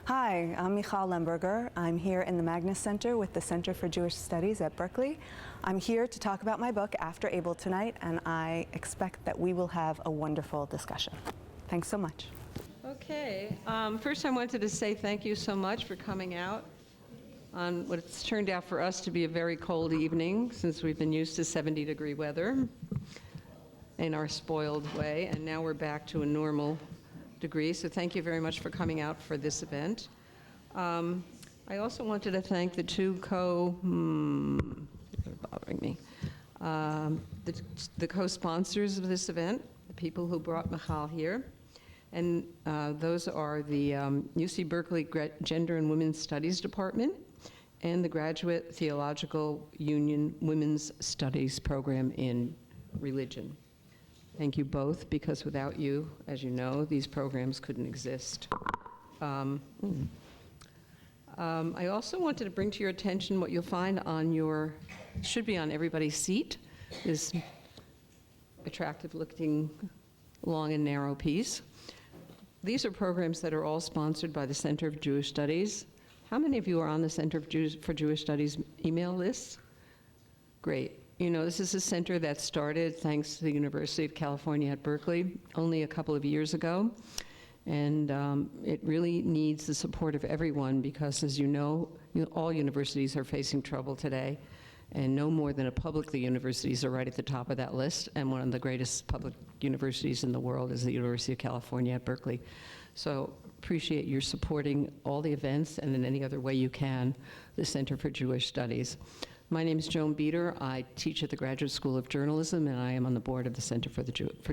Hi, I'm Michal Lemberger. I'm here in the Magnus Center with the Center for Jewish Studies at Berkeley. I'm here to talk about my book, After Abel, tonight, and I expect that we will have a wonderful discussion. Thanks so much. Okay. First I wanted to say thank you so much for coming out on what's turned out for us to be a very cold evening, since we've been used to 70-degree weather in our spoiled way, and now we're back to a normal degree. So thank you very much for coming out for this event. I also wanted to thank the two bothering me. The co-sponsors of this event, the people who brought Michal here. And those are the UC Berkeley Gender and Women's Studies Department and the Graduate Theological Union Women's Studies Program in Religion. Thank you both, because without you, as you know, these programs couldn't exist. I also wanted to bring to your attention what you'll find on your, should be on everybody's seat, this attractive-looking long and narrow piece. These are programs that are all sponsored by the Center for Jewish Studies. How many of you are on the Center for Jewish Studies email lists? Great. You know, this is a center that started thanks to the University of California at Berkeley only a couple of years ago. And it really needs the support of everyone because, as you know, all universities are facing trouble today. And no more than a public universities are right at the top of that list. And one of the greatest public universities in the world is the University of California at Berkeley. So appreciate your supporting all the events and in any other way you can, the Center for Jewish Studies. My name is Joan Beater. I teach at the Graduate School of Journalism, and I am on the board of the Center for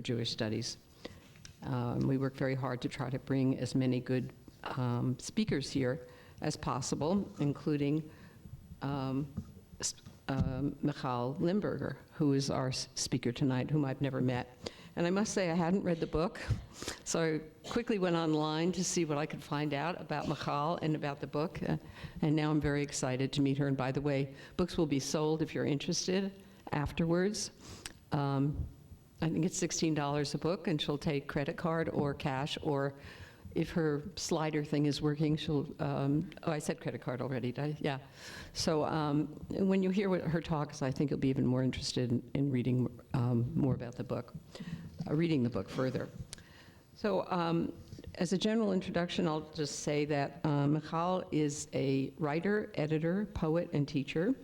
Jewish Studies. We work very hard to try to bring as many good speakers here as possible, including Michal Lemberger, who is our speaker tonight, whom I've never met. And I must say I hadn't read the book, so I quickly went online to see what I could find out about Michal and about the book, and now I'm very excited to meet her. And by the way, books will be sold if you're interested afterwards. I think it's $16 a book, and she'll take credit card or cash, or if her slider thing is working, she'll, oh, I said credit card already, did I? Yeah. So when you hear what her talks, I think you'll be even more interested in reading more about the book, reading the book further. So as a general introduction, I'll just say that Michal is a writer, editor, poet, and teacher,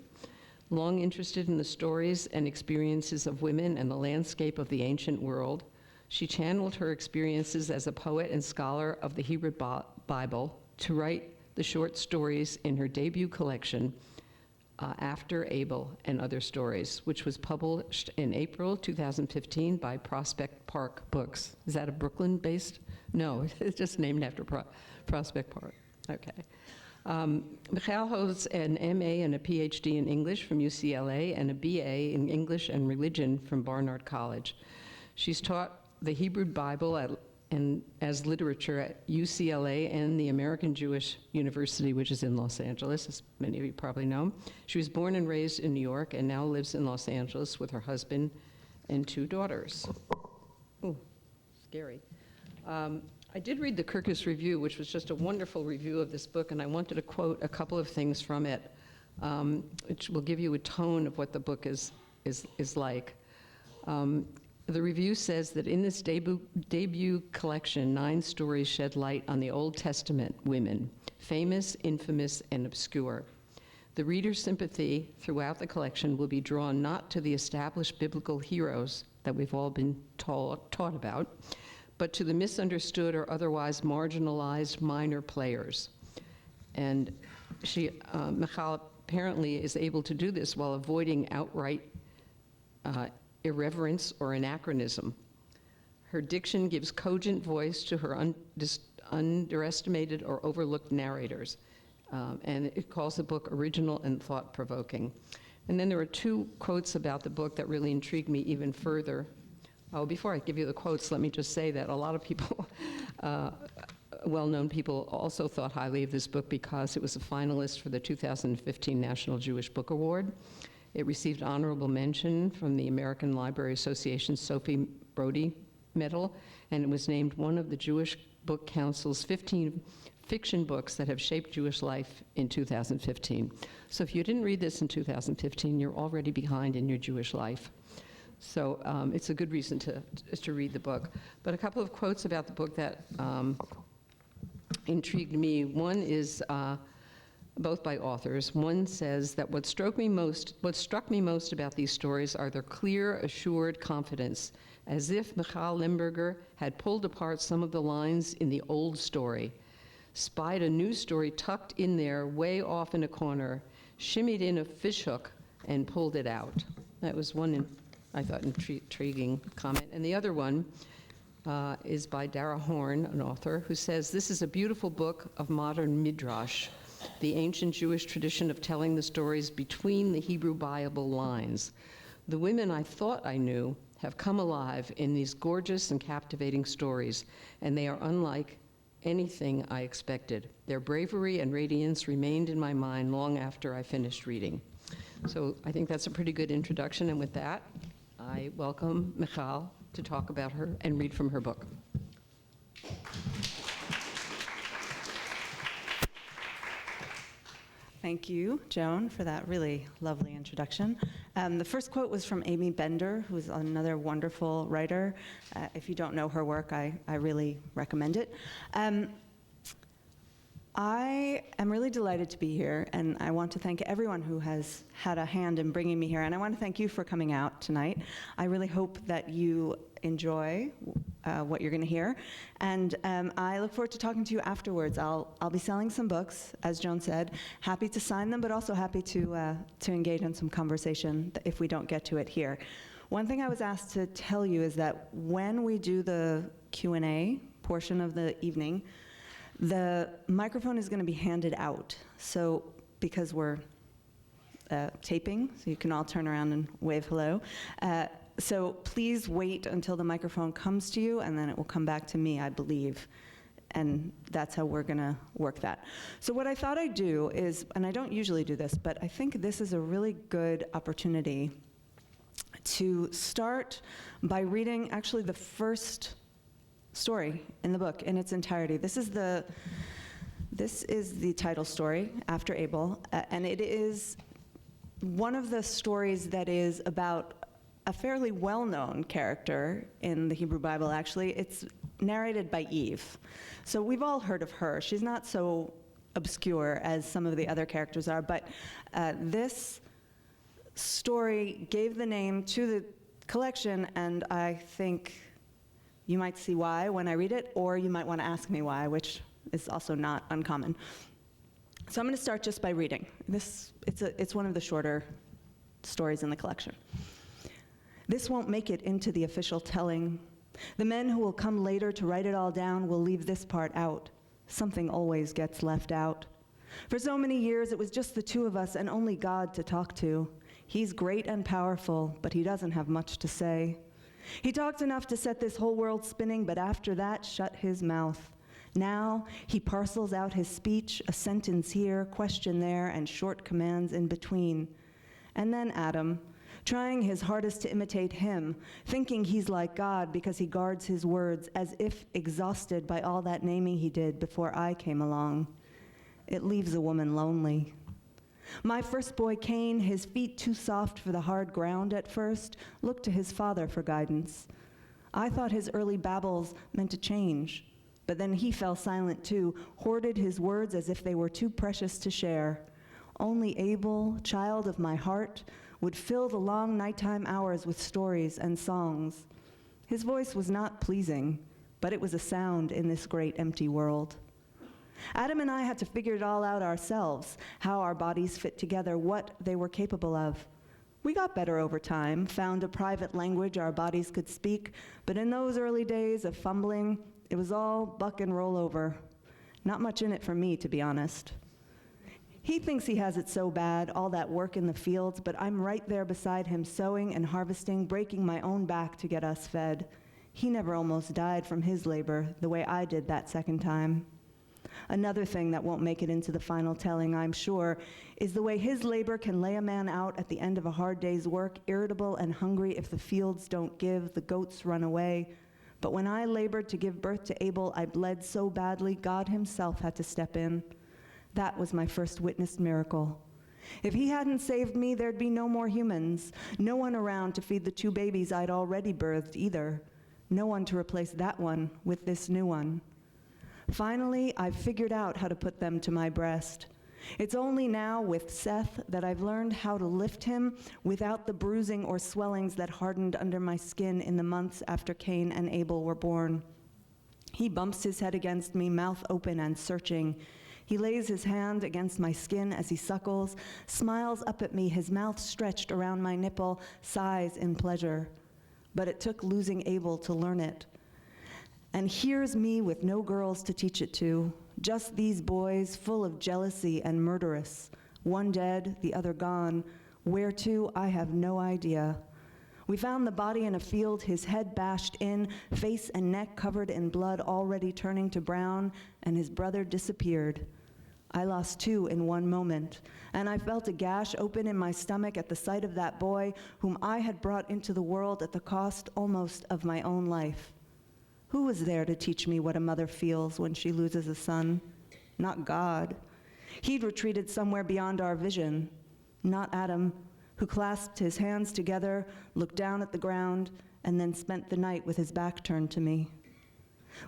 long interested in the stories and experiences of women and the landscape of the ancient world. She channeled her experiences as a poet and scholar of the Hebrew Bible to write the short stories in her debut collection, After Abel and Other Stories, which was published in April 2015 by Prospect Park Books. Is that a Brooklyn-based? No, it's just named after Prospect Park. Okay. Michal holds an MA and a PhD in English from UCLA and a BA in English and Religion from Barnard College. She's taught the Hebrew Bible as literature at UCLA and the American Jewish University, which is in Los Angeles, as many of you probably know. She was born and raised in New York and now lives in Los Angeles with her husband and two daughters. Ooh, scary. I did read the Kirkus Review, which was just a wonderful review of this book, and I wanted to quote a couple of things from it, which will give you a tone of what the book is like. The review says that in this debut collection, 9 stories shed light on the Old Testament women, famous, infamous, and obscure. The reader's sympathy throughout the collection will be drawn not to the established biblical heroes that we've all been taught about, but to the misunderstood or otherwise marginalized minor players. And Michal apparently is able to do this while avoiding outright irreverence or anachronism. Her diction gives cogent voice to her underestimated or overlooked narrators, and it calls the book original and thought-provoking. And then there are 2 quotes about the book that really intrigued me even further. Oh, before I give you the quotes, let me just say that a lot of people, well-known people, also thought highly of this book because it was a finalist for the 2015 National Jewish Book Award. It received honorable mention from the American Library Association's Sophie Brody Medal, and it was named one of the Jewish Book Council's 15 fiction books that have shaped Jewish life in 2015. So if you didn't read this in 2015, you're already behind in your Jewish life. So it's a good reason to read the book. But a couple of quotes about the book that intrigued me. One is both by authors. One says that what struck me most about these stories are their clear, assured confidence, as if Michal Lemberger had pulled apart some of the lines in the old story, spied a new story tucked in there way off in a corner, shimmied in a fishhook, and pulled it out. That was one, I thought, intriguing comment. And the other one is by Dara Horn, an author, who says, "This is a beautiful book of modern midrash, the ancient Jewish tradition of telling the stories between the Hebrew Bible lines. The women I thought I knew have come alive in these gorgeous and captivating stories, and they are unlike anything I expected. Their bravery and radiance remained in my mind long after I finished reading." So I think that's a pretty good introduction, and with that, I welcome Michal to talk about her and read from her book. Thank you, Joan, for that really lovely introduction. The first quote was from Amy Bender, who's another wonderful writer. If you don't know her work, I really recommend it. I am really delighted to be here, and I want to thank everyone who has had a hand in bringing me here, and I want to thank you for coming out tonight. I really hope that you enjoy what you're going to hear, and I look forward to talking to you afterwards. I'll be selling some books, as Joan said. Happy to sign them, but also happy to engage in some conversation if we don't get to it here. One thing I was asked to tell you is that when we do the Q&A portion of the evening, the microphone is going to be handed out. So because we're taping, so you can all turn around and wave hello. So please wait until the microphone comes to you, and then it will come back to me, I believe. And that's how we're going to work that. So what I thought I'd do is, and I don't usually do this, but I think this is a really good opportunity to start by reading actually the first story in the book in its entirety. This is the title story, After Abel, and it is one of the stories that is about a fairly well-known character in the Hebrew Bible, actually. It's narrated by Eve. So we've all heard of her. She's not so obscure as some of the other characters are, but this story gave the name to the collection, and I think you might see why when I read it, or you might want to ask me why, which is also not uncommon. So I'm going to start just by reading. It's one of the shorter stories in the collection. This won't make it into the official telling. The men who will come later to write it all down will leave this part out. Something always gets left out. For so many years, it was just the two of us and only God to talk to. He's great and powerful, but he doesn't have much to say. He talked enough to set this whole world spinning, but after that, shut his mouth. Now, he parcels out his speech, a sentence here, question there, and short commands in between. And then Adam, trying his hardest to imitate him, thinking he's like God because he guards his words, as if exhausted by all that naming he did before I came along. It leaves a woman lonely. My first boy, Cain, his feet too soft for the hard ground at first, looked to his father for guidance. I thought his early babbles meant to change, but then he fell silent too, hoarded his words as if they were too precious to share. Only Abel, child of my heart, would fill the long nighttime hours with stories and songs. His voice was not pleasing, but it was a sound in this great empty world. Adam and I had to figure it all out ourselves, how our bodies fit together, what they were capable of. We got better over time, found a private language our bodies could speak, but in those early days of fumbling, it was all buck and roll over. Not much in it for me, to be honest. He thinks he has it so bad, all that work in the fields, but I'm right there beside him, sowing and harvesting, breaking my own back to get us fed. He never almost died from his labor the way I did that second time. Another thing that won't make it into the final telling, I'm sure, is the way his labor can lay a man out at the end of a hard day's work, irritable and hungry if the fields don't give, the goats run away, But when I labored to give birth to Abel, I bled so badly, God himself had to step in. That was my first witnessed miracle. If he hadn't saved me, there'd be no more humans, no one around to feed the 2 babies I'd already birthed either, no one to replace that one with this new one. Finally, I've figured out how to put them to my breast. It's only now with Seth that I've learned how to lift him without the bruising or swellings that hardened under my skin in the months after Cain and Abel were born. He bumps his head against me, mouth open and searching. He lays his hand against my skin as he suckles, smiles up at me, his mouth stretched around my nipple, sighs in pleasure. But it took losing Abel to learn it. And here's me with no girls to teach it to, just these boys full of jealousy and murderous, one dead, the other gone. Where to, I have no idea. We found the body in a field, his head bashed in, face and neck covered in blood already turning to brown, and his brother disappeared. I lost 2 in one moment, and I felt a gash open in my stomach at the sight of that boy whom I had brought into the world at the cost almost of my own life. Who was there to teach me what a mother feels when she loses a son? Not God. He'd retreated somewhere beyond our vision. Not Adam, who clasped his hands together, looked down at the ground, and then spent the night with his back turned to me.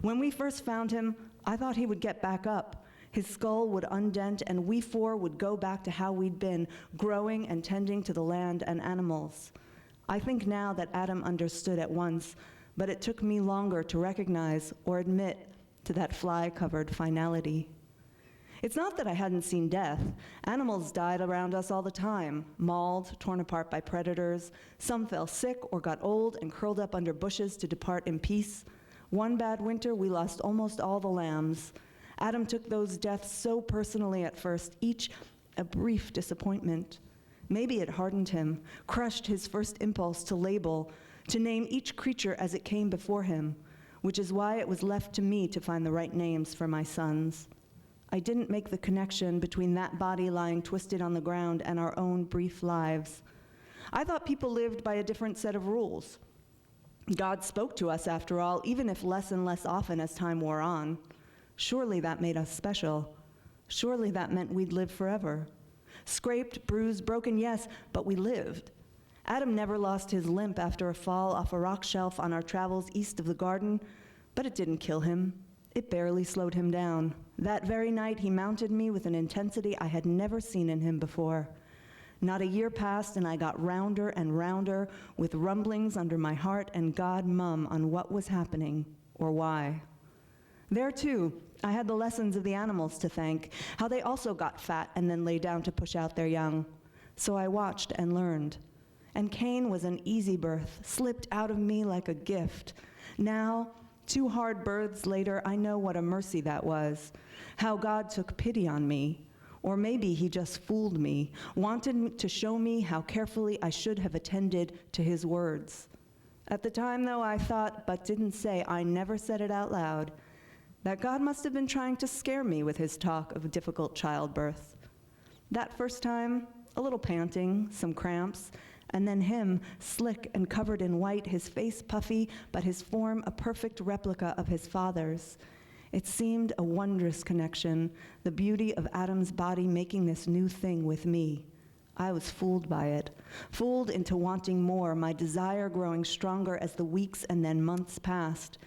When we first found him, I thought he would get back up. His skull would undent, and we 4 would go back to how we'd been, growing and tending to the land and animals. I think now that Adam understood at once, but it took me longer to recognize or admit to that fly-covered finality. It's not that I hadn't seen death. Animals died around us all the time, mauled, torn apart by predators. Some fell sick or got old and curled up under bushes to depart in peace. One bad winter, we lost almost all the lambs. Adam took those deaths so personally at first, each a brief disappointment. Maybe it hardened him, crushed his first impulse to label, to name each creature as it came before him, which is why it was left to me to find the right names for my sons. I didn't make the connection between that body lying twisted on the ground and our own brief lives. I thought people lived by a different set of rules. God spoke to us, after all, even if less and less often as time wore on. Surely that made us special. Surely that meant we'd live forever. Scraped, bruised, broken, yes, but we lived. Adam never lost his limp after a fall off a rock shelf on our travels east of the garden, but it didn't kill him. It barely slowed him down. That very night, he mounted me with an intensity I had never seen in him before. Not a year passed, and I got rounder and rounder, with rumblings under my heart and God mum on what was happening or why. There, too, I had the lessons of the animals to thank, how they also got fat and then lay down to push out their young. So I watched and learned. And Cain was an easy birth, slipped out of me like a gift. Now, 2 hard births later, I know what a mercy that was, how God took pity on me. Or maybe he just fooled me, wanted to show me how carefully I should have attended to his words. At the time, though, I thought, but didn't say, I never said it out loud, that God must have been trying to scare me with his talk of difficult childbirth. That first time, a little panting, some cramps, and then him, slick and covered in white, his face puffy, but his form a perfect replica of his father's. It seemed a wondrous connection, the beauty of Adam's body making this new thing with me. I was fooled by it, fooled into wanting more, my desire growing stronger as the weeks and then months passed.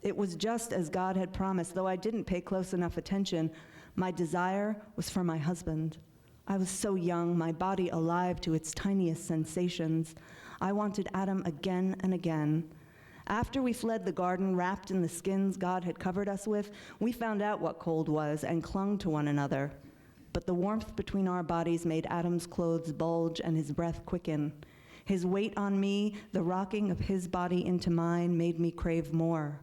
It was just as God had promised, though I didn't pay close enough attention. My desire was for my husband. I was so young, my body alive to its tiniest sensations. I wanted Adam again and again. After we fled the garden, wrapped in the skins God had covered us with, we found out what cold was and clung to one another. But the warmth between our bodies made Adam's clothes bulge and his breath quicken. His weight on me, the rocking of his body into mine, made me crave more.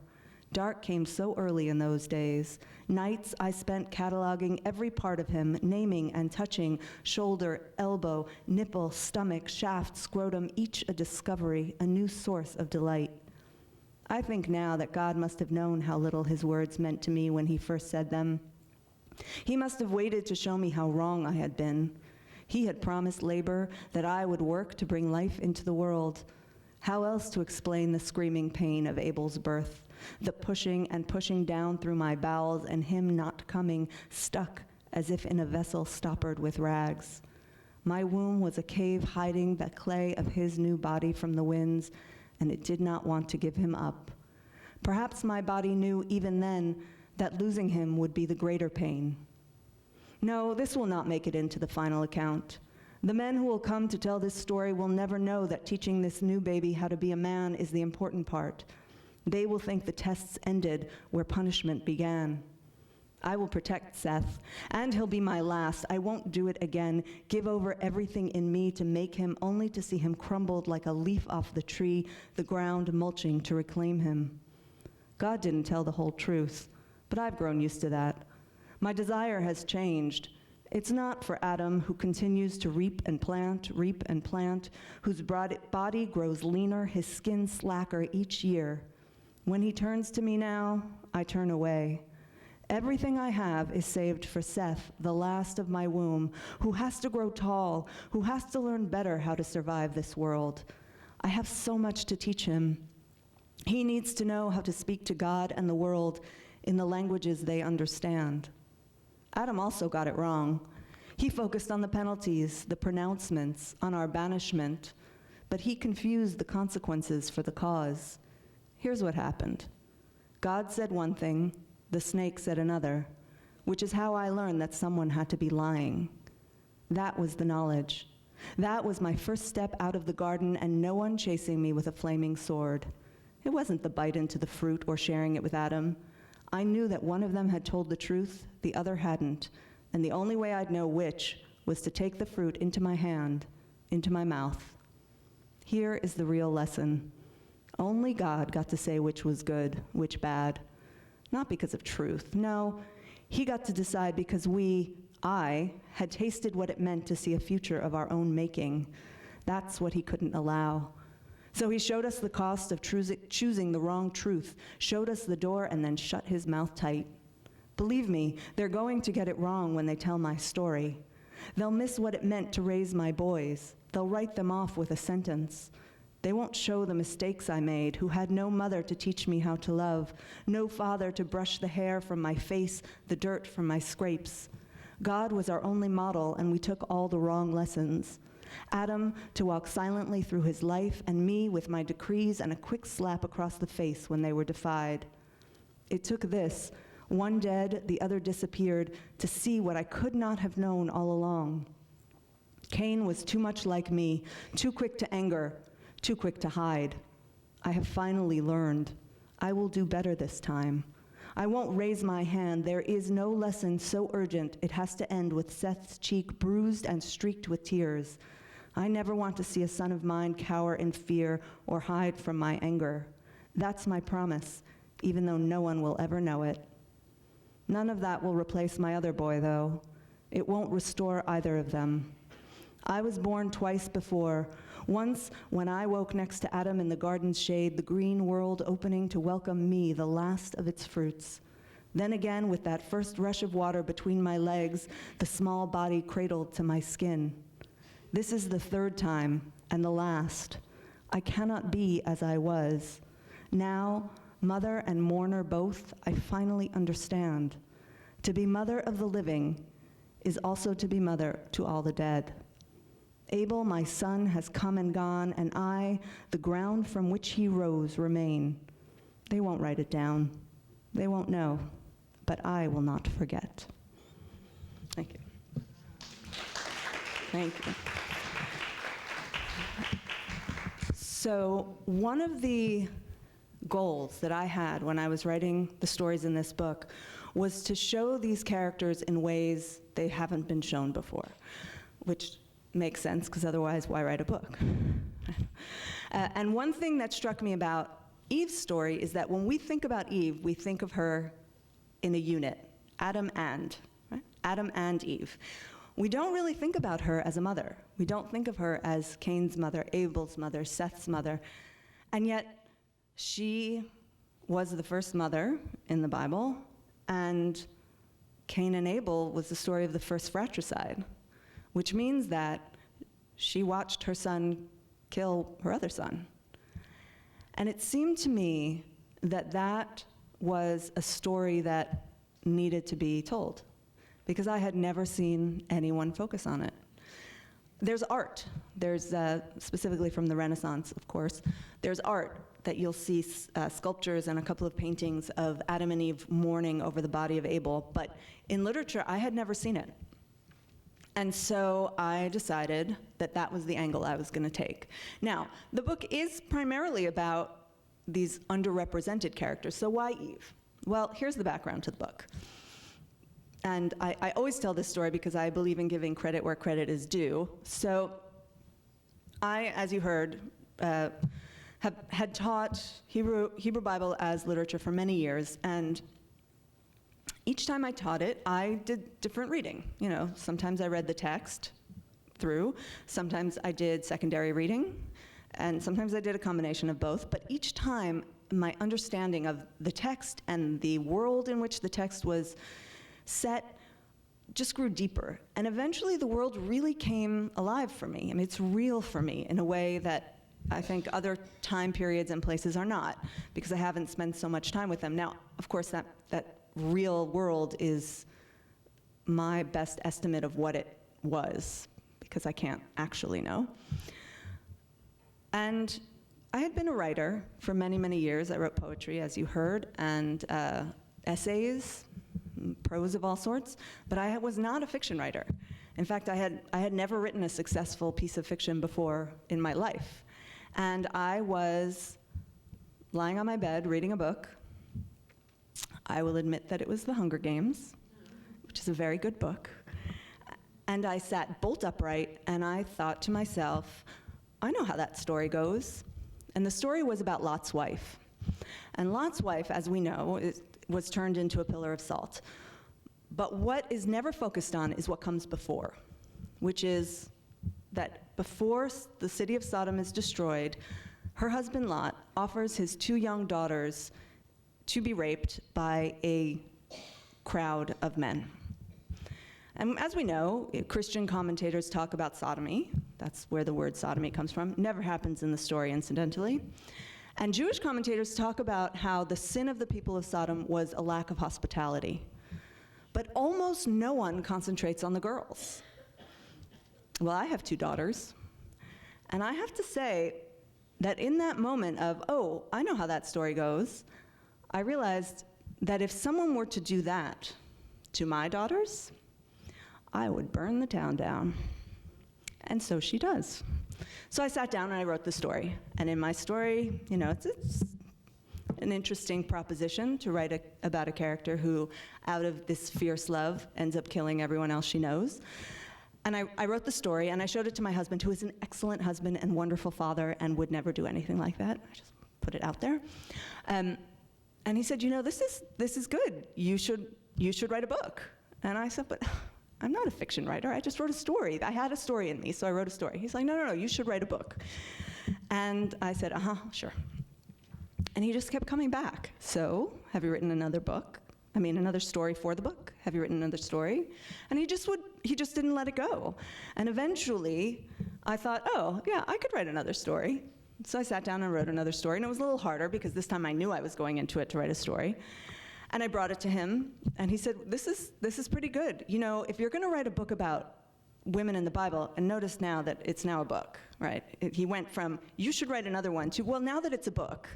Dark came so early in those days. Nights I spent cataloging every part of him, naming and touching, shoulder, elbow, nipple, stomach, shaft, scrotum, each a discovery, a new source of delight. I think now that God must have known how little his words meant to me when he first said them. He must have waited to show me how wrong I had been. He had promised labor, that I would work to bring life into the world. How else to explain the screaming pain of Abel's birth? the pushing and pushing down through my bowels, and him not coming, stuck as if in a vessel stoppered with rags. My womb was a cave hiding the clay of his new body from the winds, and it did not want to give him up. Perhaps my body knew even then that losing him would be the greater pain. No, this will not make it into the final account. The men who will come to tell this story will never know that teaching this new baby how to be a man is the important part. They will think the tests ended where punishment began. I will protect Seth, and he'll be my last. I won't do it again, give over everything in me to make him, only to see him crumbled like a leaf off the tree, the ground mulching to reclaim him. God didn't tell the whole truth, but I've grown used to that. My desire has changed. It's not for Adam, who continues to reap and plant, whose body grows leaner, his skin slacker each year. When he turns to me now, I turn away. Everything I have is saved for Seth, the last of my womb, who has to grow tall, who has to learn better how to survive this world. I have so much to teach him. He needs to know how to speak to God and the world in the languages they understand. Adam also got it wrong. He focused on the penalties, the pronouncements, on our banishment, but he confused the consequences for the cause. Here's what happened. God said one thing, the snake said another, which is how I learned that someone had to be lying. That was the knowledge. That was my first step out of the garden, and no one chasing me with a flaming sword. It wasn't the bite into the fruit or sharing it with Adam. I knew that one of them had told the truth, the other hadn't, and the only way I'd know which was to take the fruit into my hand, into my mouth. Here is the real lesson. Only God got to say which was good, which bad. Not because of truth, no. He got to decide because I, had tasted what it meant to see a future of our own making. That's what he couldn't allow. So he showed us the cost of choosing the wrong truth, showed us the door, and then shut his mouth tight. Believe me, they're going to get it wrong when they tell my story. They'll miss what it meant to raise my boys. They'll write them off with a sentence. They won't show the mistakes I made, who had no mother to teach me how to love, no father to brush the hair from my face, the dirt from my scrapes. God was our only model, and we took all the wrong lessons. Adam to walk silently through his life, and me with my decrees and a quick slap across the face when they were defied. It took this, one dead, the other disappeared, to see what I could not have known all along. Cain was too much like me, too quick to anger, too quick to hide. I have finally learned. I will do better this time. I won't raise my hand. There is no lesson so urgent it has to end with Seth's cheek bruised and streaked with tears. I never want to see a son of mine cower in fear or hide from my anger. That's my promise, even though no one will ever know it. None of that will replace my other boy, though. It won't restore either of them. I was born twice before. Once, when I woke next to Adam in the garden's shade, the green world opening to welcome me, the last of its fruits. Then again, with that first rush of water between my legs, the small body cradled to my skin. This is the third time, and the last. I cannot be as I was. Now, mother and mourner both, I finally understand. To be mother of the living is also to be mother to all the dead. Abel, my son, has come and gone, and I, the ground from which he rose, remain. They won't write it down. They won't know, but I will not forget. Thank you. Thank you. So one of the goals that I had when I was writing the stories in this book was to show these characters in ways they haven't been shown before, which makes sense, because otherwise, why write a book? And one thing that struck me about Eve's story is that when we think about Eve, we think of her in a unit, Adam and, right? Adam and Eve. We don't really think about her as a mother. We don't think of her as Cain's mother, Abel's mother, Seth's mother. And yet, she was the first mother in the Bible, and Cain and Abel was the story of the first fratricide, which means that she watched her son kill her other son. And it seemed to me that that was a story that needed to be told, because I had never seen anyone focus on it. There's art. There's, specifically from the Renaissance, of course, there's art that you'll see sculptures and a couple of paintings of Adam and Eve mourning over the body of Abel, but in literature, I had never seen it. And so I decided that that was the angle I was going to take. Now, the book is primarily about these underrepresented characters, so why Eve? Well, here's the background to the book. And I always tell this story because I believe in giving credit where credit is due. So I, as you heard, had taught Hebrew Bible as literature for many years, and each time I taught it, I did different reading. You know, sometimes I read the text through, sometimes I did secondary reading, and sometimes I did a combination of both, but each time my understanding of the text and the world in which the text was set just grew deeper. And eventually the world really came alive for me. I mean, it's real for me in a way that I think other time periods and places are not, because I haven't spent so much time with them. Now, of course, that real world is my best estimate of what it was, because I can't actually know. And I had been a writer for many, many years. I wrote poetry, as you heard, and essays, prose of all sorts, but I was not a fiction writer. In fact, I had never written a successful piece of fiction before in my life. And I was lying on my bed reading a book. I will admit that it was The Hunger Games, which is a very good book. And I sat bolt upright and I thought to myself, I know how that story goes. And the story was about Lot's wife. And Lot's wife, as we know, was turned into a pillar of salt. But what is never focused on is what comes before, which is that before the city of Sodom is destroyed, her husband Lot offers his 2 young daughters to be raped by a crowd of men. And as we know, Christian commentators talk about sodomy. That's where the word sodomy comes from. Never happens in the story, incidentally. And Jewish commentators talk about how the sin of the people of Sodom was a lack of hospitality. But almost no one concentrates on the girls. Well, I have 2 daughters, and I have to say that in that moment of, oh, I know how that story goes, I realized that if someone were to do that to my daughters, I would burn the town down. And so she does. So I sat down and I wrote the story. And in my story, you know, it's an interesting proposition to write about a character who, out of this fierce love, ends up killing everyone else she knows. And I wrote the story, and I showed it to my husband, who is an excellent husband and wonderful father and would never do anything like that. I just put it out there. And he said, you know, this is good. You should write a book. And I said, but I'm not a fiction writer. I just wrote a story. I had a story in me, so I wrote a story. He's like, no, you should write a book. And I said, sure. And he just kept coming back. So, have you written another book? I mean, another story for the book? Have you written another story? And he just didn't let it go. And eventually, I thought, oh, yeah, I could write another story. So I sat down and wrote another story, and it was a little harder because this time I knew I was going into it to write a story. And I brought it to him, and he said, this is pretty good. You know, if you're going to write a book about women in the Bible, and notice now that it's now a book, right? He went from, you should write another one, to, well, now that it's a book,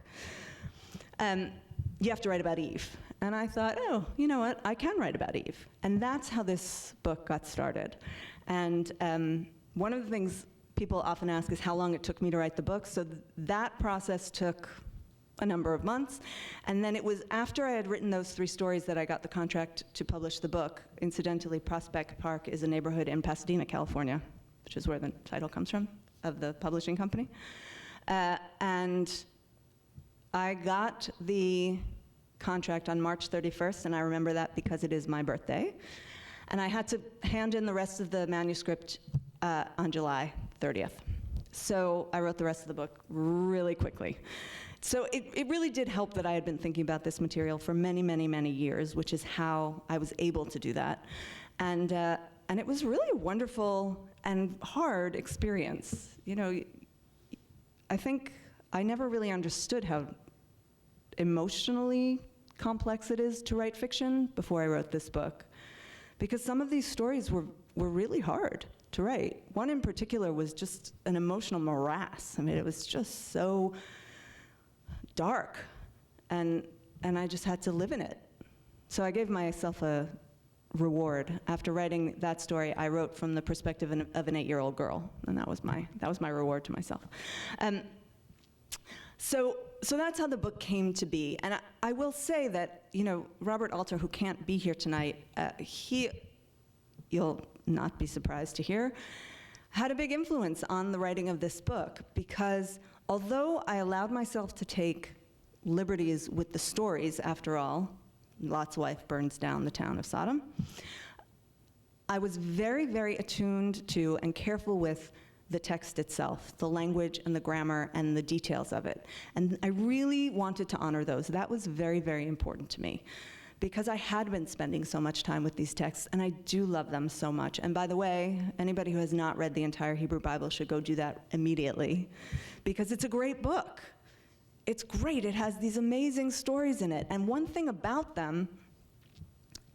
you have to write about Eve. And I thought, oh, you know what? I can write about Eve. And that's how this book got started. And one of the things people often ask is how long it took me to write the book. So that process took a number of months. And then it was after I had written those 3 stories that I got the contract to publish the book. Incidentally, Prospect Park is a neighborhood in Pasadena, California, which is where the title comes from, of the publishing company. And I got the contract on March 31st, and I remember that because it is my birthday. And I had to hand in the rest of the manuscript on July 30th. So I wrote the rest of the book really quickly. So it really did help that I had been thinking about this material for many, many, many years, which is how I was able to do that. And it was really a wonderful and hard experience. You know, I think I never really understood emotionally complex it is to write fiction before I wrote this book, because some of these stories were really hard to write. One in particular was just an emotional morass. I mean, it was just so dark, and I just had to live in it. So I gave myself a reward. After writing that story, I wrote from the perspective of an 8-year-old girl, and that was my reward to myself. So that's how the book came to be. And I will say that, Robert Alter, who can't be here tonight, you'll not be surprised to hear, had a big influence on the writing of this book, because although I allowed myself to take liberties with the stories, after all, Lot's wife burns down the town of Sodom, I was very, very attuned to and careful with the text itself, the language and the grammar and the details of it. And I really wanted to honor those. That was very, very important to me, because I had been spending so much time with these texts, and I do love them so much. And by the way, anybody who has not read the entire Hebrew Bible should go do that immediately, because it's a great book. It's great. It has these amazing stories in it. And one thing about them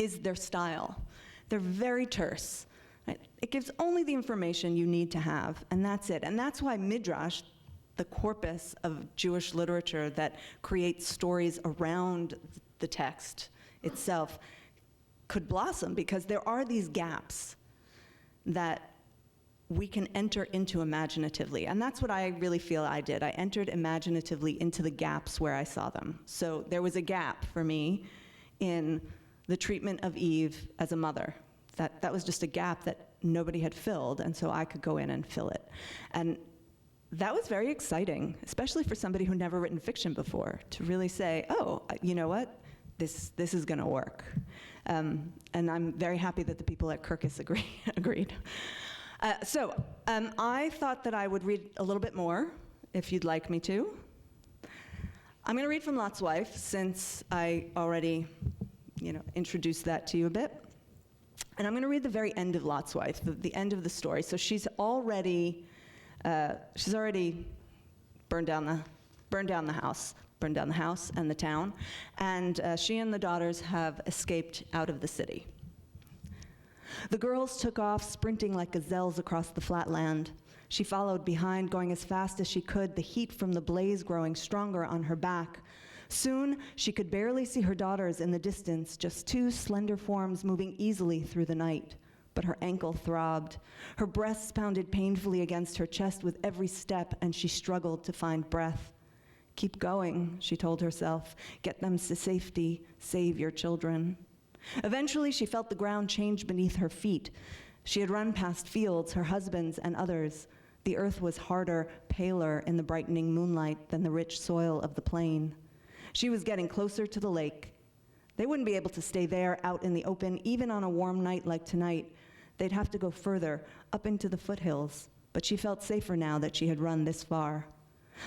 is their style. They're very terse. Right? It gives only the information you need to have, and that's it. And that's why Midrash, the corpus of Jewish literature that creates stories around the text itself, could blossom, because there are these gaps that we can enter into imaginatively. And that's what I really feel I did. I entered imaginatively into the gaps where I saw them. So there was a gap for me in the treatment of Eve as a mother. That was just a gap that nobody had filled, and so I could go in and fill it. And that was very exciting, especially for somebody who never written fiction before, to really say, oh, you know what? This is gonna work. And I'm very happy that the people at Kirkus agreed. So I thought that I would read a little bit more, if you'd like me to. I'm going to read from Lot's wife, since I already, introduced that to you a bit. And I'm going to read the very end of Lot's wife, the end of the story. So she's already burned down the house and the town, and she and the daughters have escaped out of the city. The girls took off, sprinting like gazelles across the flat land. She followed behind, going as fast as she could, the heat from the blaze growing stronger on her back. Soon, she could barely see her daughters in the distance, just two slender forms moving easily through the night. But her ankle throbbed. Her breasts pounded painfully against her chest with every step, and she struggled to find breath. Keep going, she told herself. Get them to safety. Save your children. Eventually, she felt the ground change beneath her feet. She had run past fields, her husband's and others. The earth was harder, paler in the brightening moonlight than the rich soil of the plain. She was getting closer to the lake. They wouldn't be able to stay there out in the open, even on a warm night like tonight. They'd have to go further, up into the foothills. But she felt safer now that she had run this far.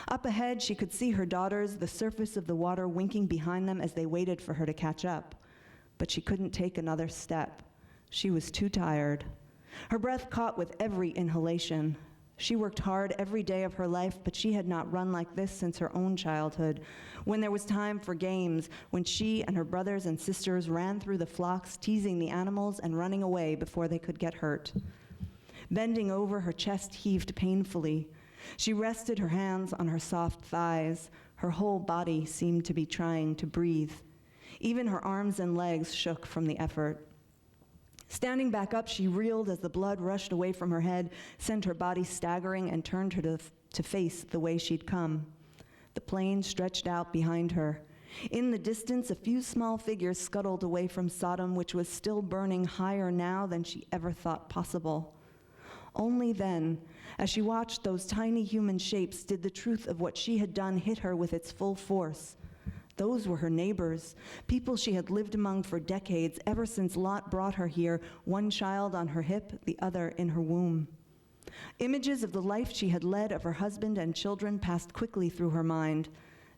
Up ahead, she could see her daughters, the surface of the water winking behind them as they waited for her to catch up. But she couldn't take another step. She was too tired. Her breath caught with every inhalation. She worked hard every day of her life, but she had not run like this since her own childhood, when there was time for games, when she and her brothers and sisters ran through the flocks, teasing the animals and running away before they could get hurt. Bending over, her chest heaved painfully. She rested her hands on her soft thighs. Her whole body seemed to be trying to breathe. Even her arms and legs shook from the effort. Standing back up, she reeled as the blood rushed away from her head, sent her body staggering, and turned her to face the way she'd come. The plain stretched out behind her. In the distance, a few small figures scuttled away from Sodom, which was still burning higher now than she ever thought possible. Only then, as she watched those tiny human shapes, did the truth of what she had done hit her with its full force. Those were her neighbors, people she had lived among for decades, ever since Lot brought her here, one child on her hip, the other in her womb. Images of the life she had led of her husband and children passed quickly through her mind.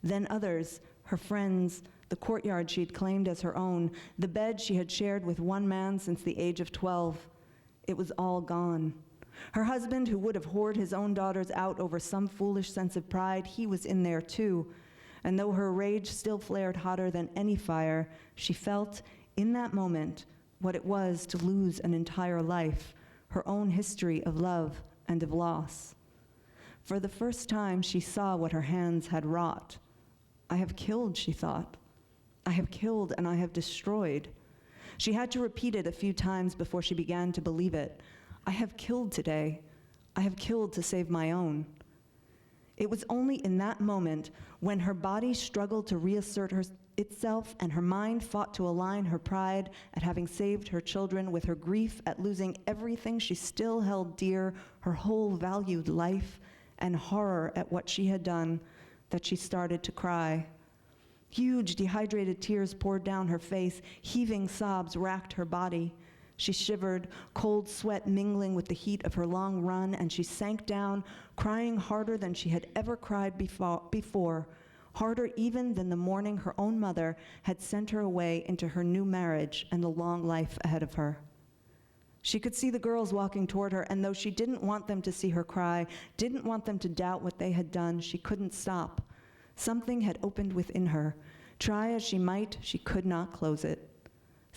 Then others, her friends, the courtyard she had claimed as her own, the bed she had shared with one man since the age of 12. It was all gone. Her husband, who would have whored his own daughters out over some foolish sense of pride, he was in there too. And though her rage still flared hotter than any fire, she felt in that moment what it was to lose an entire life, her own history of love and of loss. For the first time, she saw what her hands had wrought. I have killed, she thought. I have killed and I have destroyed. She had to repeat it a few times before she began to believe it. I have killed today. I have killed to save my own. It was only in that moment, when her body struggled to reassert itself and her mind fought to align her pride at having saved her children with her grief at losing everything she still held dear, her whole valued life, and horror at what she had done, that she started to cry. Huge, dehydrated tears poured down her face. Heaving sobs racked her body. She shivered, cold sweat mingling with the heat of her long run, and she sank down, crying harder than she had ever cried before, harder even than the morning her own mother had sent her away into her new marriage and the long life ahead of her. She could see the girls walking toward her, and though she didn't want them to see her cry, didn't want them to doubt what they had done, she couldn't stop. Something had opened within her. Try as she might, she could not close it.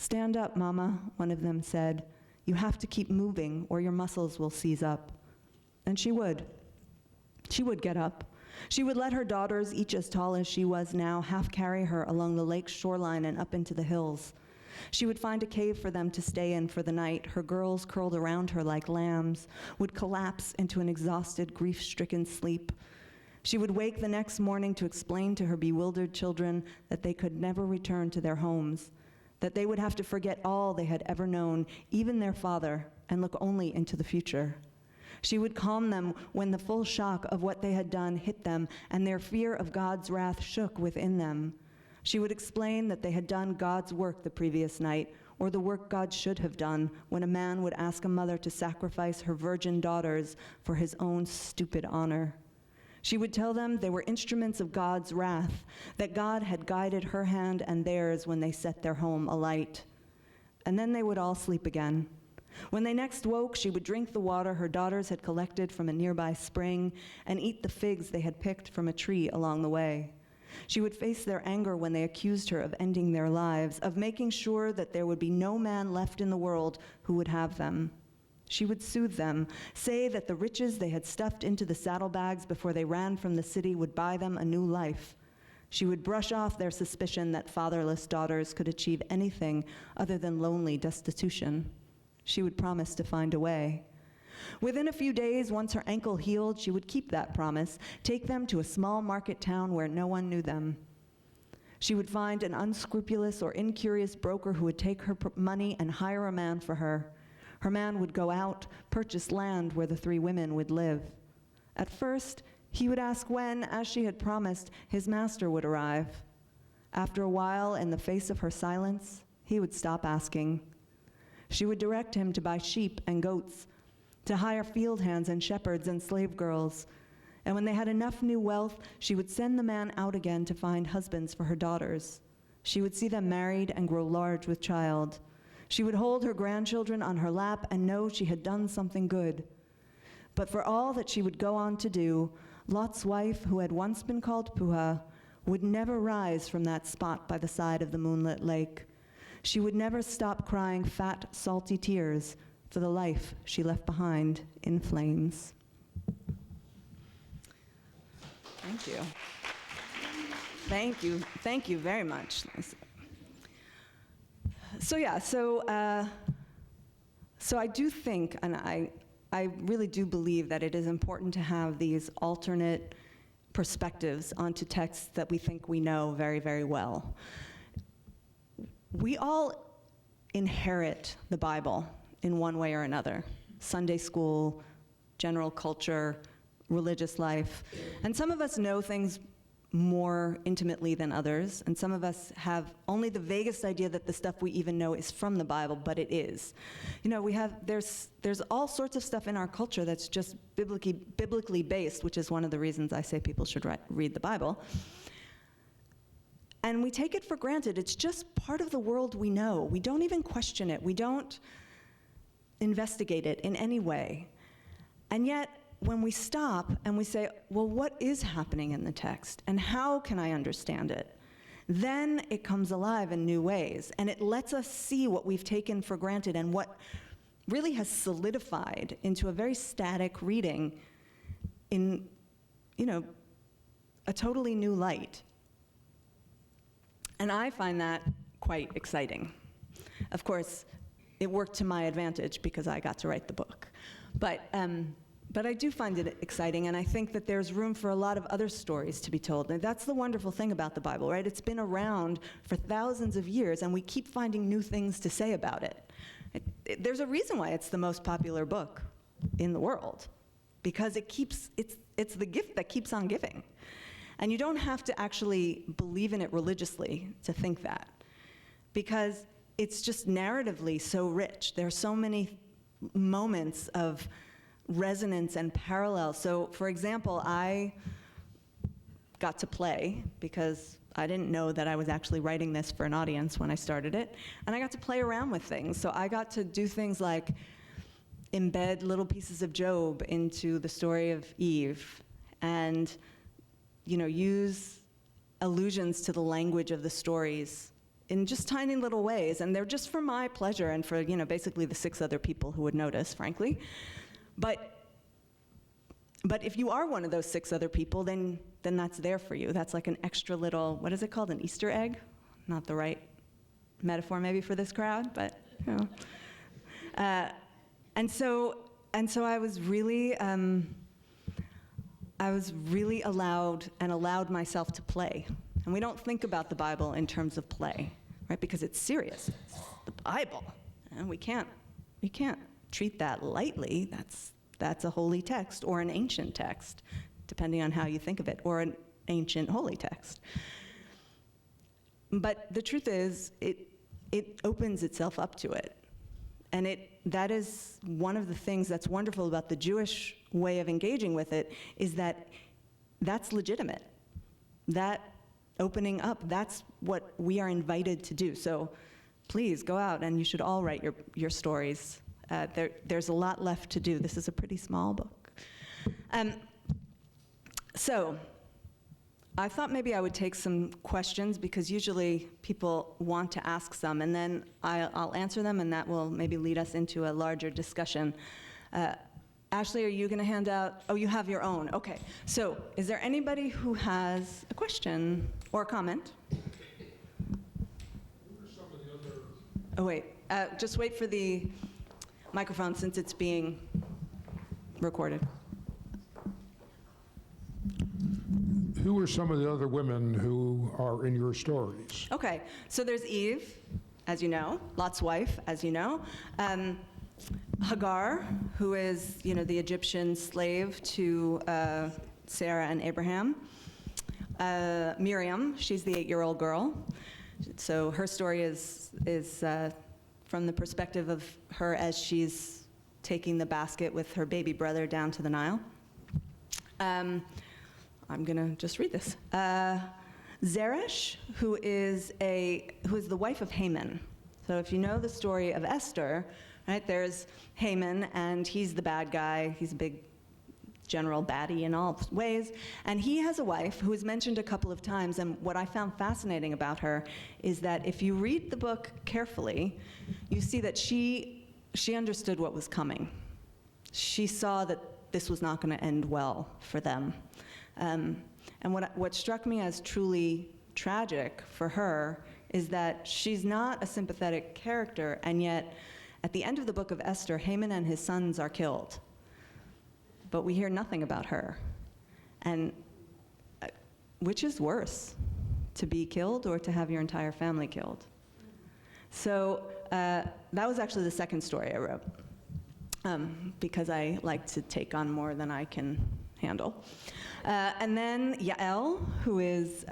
Stand up, Mama, one of them said. You have to keep moving or your muscles will seize up. And she would. She would get up. She would let her daughters, each as tall as she was now, half carry her along the lake's shoreline and up into the hills. She would find a cave for them to stay in for the night. Her girls, curled around her like lambs, would collapse into an exhausted, grief-stricken sleep. She would wake the next morning to explain to her bewildered children that they could never return to their homes, that they would have to forget all they had ever known, even their father, and look only into the future. She would calm them when the full shock of what they had done hit them and their fear of God's wrath shook within them. She would explain that they had done God's work the previous night, or the work God should have done when a man would ask a mother to sacrifice her virgin daughters for his own stupid honor. She would tell them they were instruments of God's wrath, that God had guided her hand and theirs when they set their home alight. And then they would all sleep again. When they next woke, she would drink the water her daughters had collected from a nearby spring and eat the figs they had picked from a tree along the way. She would face their anger when they accused her of ending their lives, of making sure that there would be no man left in the world who would have them. She would soothe them, say that the riches they had stuffed into the saddlebags before they ran from the city would buy them a new life. She would brush off their suspicion that fatherless daughters could achieve anything other than lonely destitution. She would promise to find a way. Within a few days, once her ankle healed, she would keep that promise, take them to a small market town where no one knew them. She would find an unscrupulous or incurious broker who would take her money and hire a man for her. Her man would go out, purchase land where the three women would live. At first, he would ask when, as she had promised, his master would arrive. After a while, in the face of her silence, he would stop asking. She would direct him to buy sheep and goats, to hire field hands and shepherds and slave girls. And when they had enough new wealth, she would send the man out again to find husbands for her daughters. She would see them married and grow large with child. She would hold her grandchildren on her lap and know she had done something good. But for all that she would go on to do, Lot's wife, who had once been called Puah, would never rise from that spot by the side of the moonlit lake. She would never stop crying fat, salty tears for the life she left behind in flames. Thank you. Thank you. Thank you very much. So I do think, and I really do believe that it is important to have these alternate perspectives onto texts that we think we know very, very well. We all inherit the Bible in one way or another. Sunday school, general culture, religious life. And some of us know things more intimately than others, and some of us have only the vaguest idea that the stuff we even know is from the Bible, but it is. You know, there's all sorts of stuff in our culture that's just biblically based, which is one of the reasons I say people should read the Bible. And we take it for granted. It's just part of the world we know. We don't even question it. We don't investigate it in any way. And yet, when we stop and we say, well, what is happening in the text, and how can I understand it? Then it comes alive in new ways, and it lets us see what we've taken for granted and what really has solidified into a very static reading in, a totally new light. And I find that quite exciting. Of course, it worked to my advantage because I got to write the book. But I do find it exciting, and I think that there's room for a lot of other stories to be told. And that's the wonderful thing about the Bible, right? It's been around for thousands of years, and we keep finding new things to say about it. There's a reason why it's the most popular book in the world, because it's the gift that keeps on giving. And you don't have to actually believe in it religiously to think that, because it's just narratively so rich. There are so many moments of resonance and parallel. So, for example, I got to play, because I didn't know that I was actually writing this for an audience when I started it, and I got to play around with things. So I got to do things like embed little pieces of Job into the story of Eve, and use allusions to the language of the stories in just tiny little ways. And they're just for my pleasure and for, basically the 6 other people who would notice, frankly. But if you are one of those 6 other people, then that's there for you. That's like an extra little, what is it called, an Easter egg? Not the right metaphor maybe for this crowd, but, And so I was really allowed myself to play. And we don't think about the Bible in terms of play, right? Because it's serious. It's the Bible. And we can't treat that lightly. That's a holy text or an ancient text, depending on how you think of it, or an ancient holy text. But the truth is, it opens itself up to it. And that is one of the things that's wonderful about the Jewish way of engaging with it, is that that's legitimate. That opening up, that's what we are invited to do. So please go out, and you should all write your stories. There's a lot left to do. This is a pretty small book. So I thought maybe I would take some questions, because usually people want to ask some, and then I'll answer them, and that will maybe lead us into a larger discussion. Ashley, are you going to hand out? Oh, you have your own. Okay. So is there anybody who has a question or a comment? Oh, wait. Just wait for the microphone, since it's being recorded. Who are some of the other women who are in your stories? Okay, so there's Eve, as you know, Lot's wife, as you know. Hagar, who is, the Egyptian slave to Sarah and Abraham. Miriam, she's the 8-year-old girl. So her story is from the perspective of her as she's taking the basket with her baby brother down to the Nile. I'm gonna just read this. Zeresh, who is the wife of Haman. So if you know the story of Esther, right, there's Haman, and he's the bad guy. He's a big general baddie in all ways. And he has a wife who is mentioned a couple of times, and what I found fascinating about her is that if you read the book carefully, you see that she understood what was coming. She saw that this was not gonna end well for them. And what struck me as truly tragic for her is that she's not a sympathetic character, and yet at the end of the book of Esther, Haman and his sons are killed. But we hear nothing about her. And which is worse, to be killed or to have your entire family killed? So that was actually the second story I wrote, because I like to take on more than I can handle. And then Yael, who is,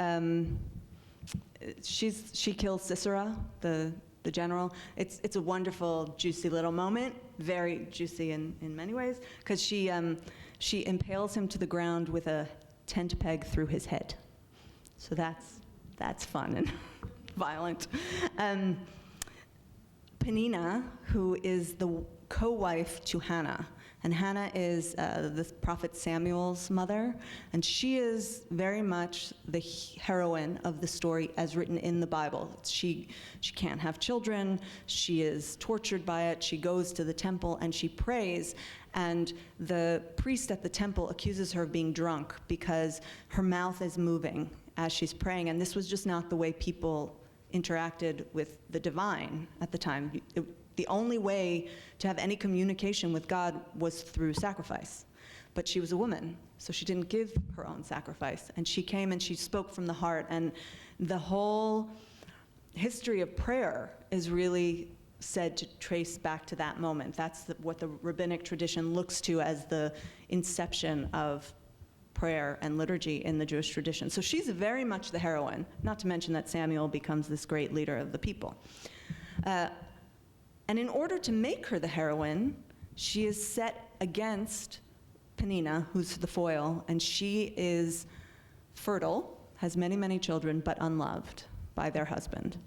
she kills Sisera, the general. It's a wonderful, juicy little moment, very juicy in many ways, because she impales him to the ground with a tent peg through his head. So that's fun and violent. Penina, who is the co-wife to Hannah, And Hannah is the prophet Samuel's mother, and she is very much the heroine of the story as written in the Bible. She can't have children, she is tortured by it, she goes to the temple and she prays, and the priest at the temple accuses her of being drunk because her mouth is moving as she's praying, and this was just not the way people interacted with the divine at the time. The only way to have any communication with God was through sacrifice. But she was a woman, so she didn't give her own sacrifice. And she came and she spoke from the heart. And the whole history of prayer is really said to trace back to that moment. That's what the rabbinic tradition looks to as the inception of prayer and liturgy in the Jewish tradition. So she's very much the heroine, not to mention that Samuel becomes this great leader of the people. And in order to make her the heroine, she is set against Peninnah, who's the foil, and she is fertile, has many, many children, but unloved by their husband.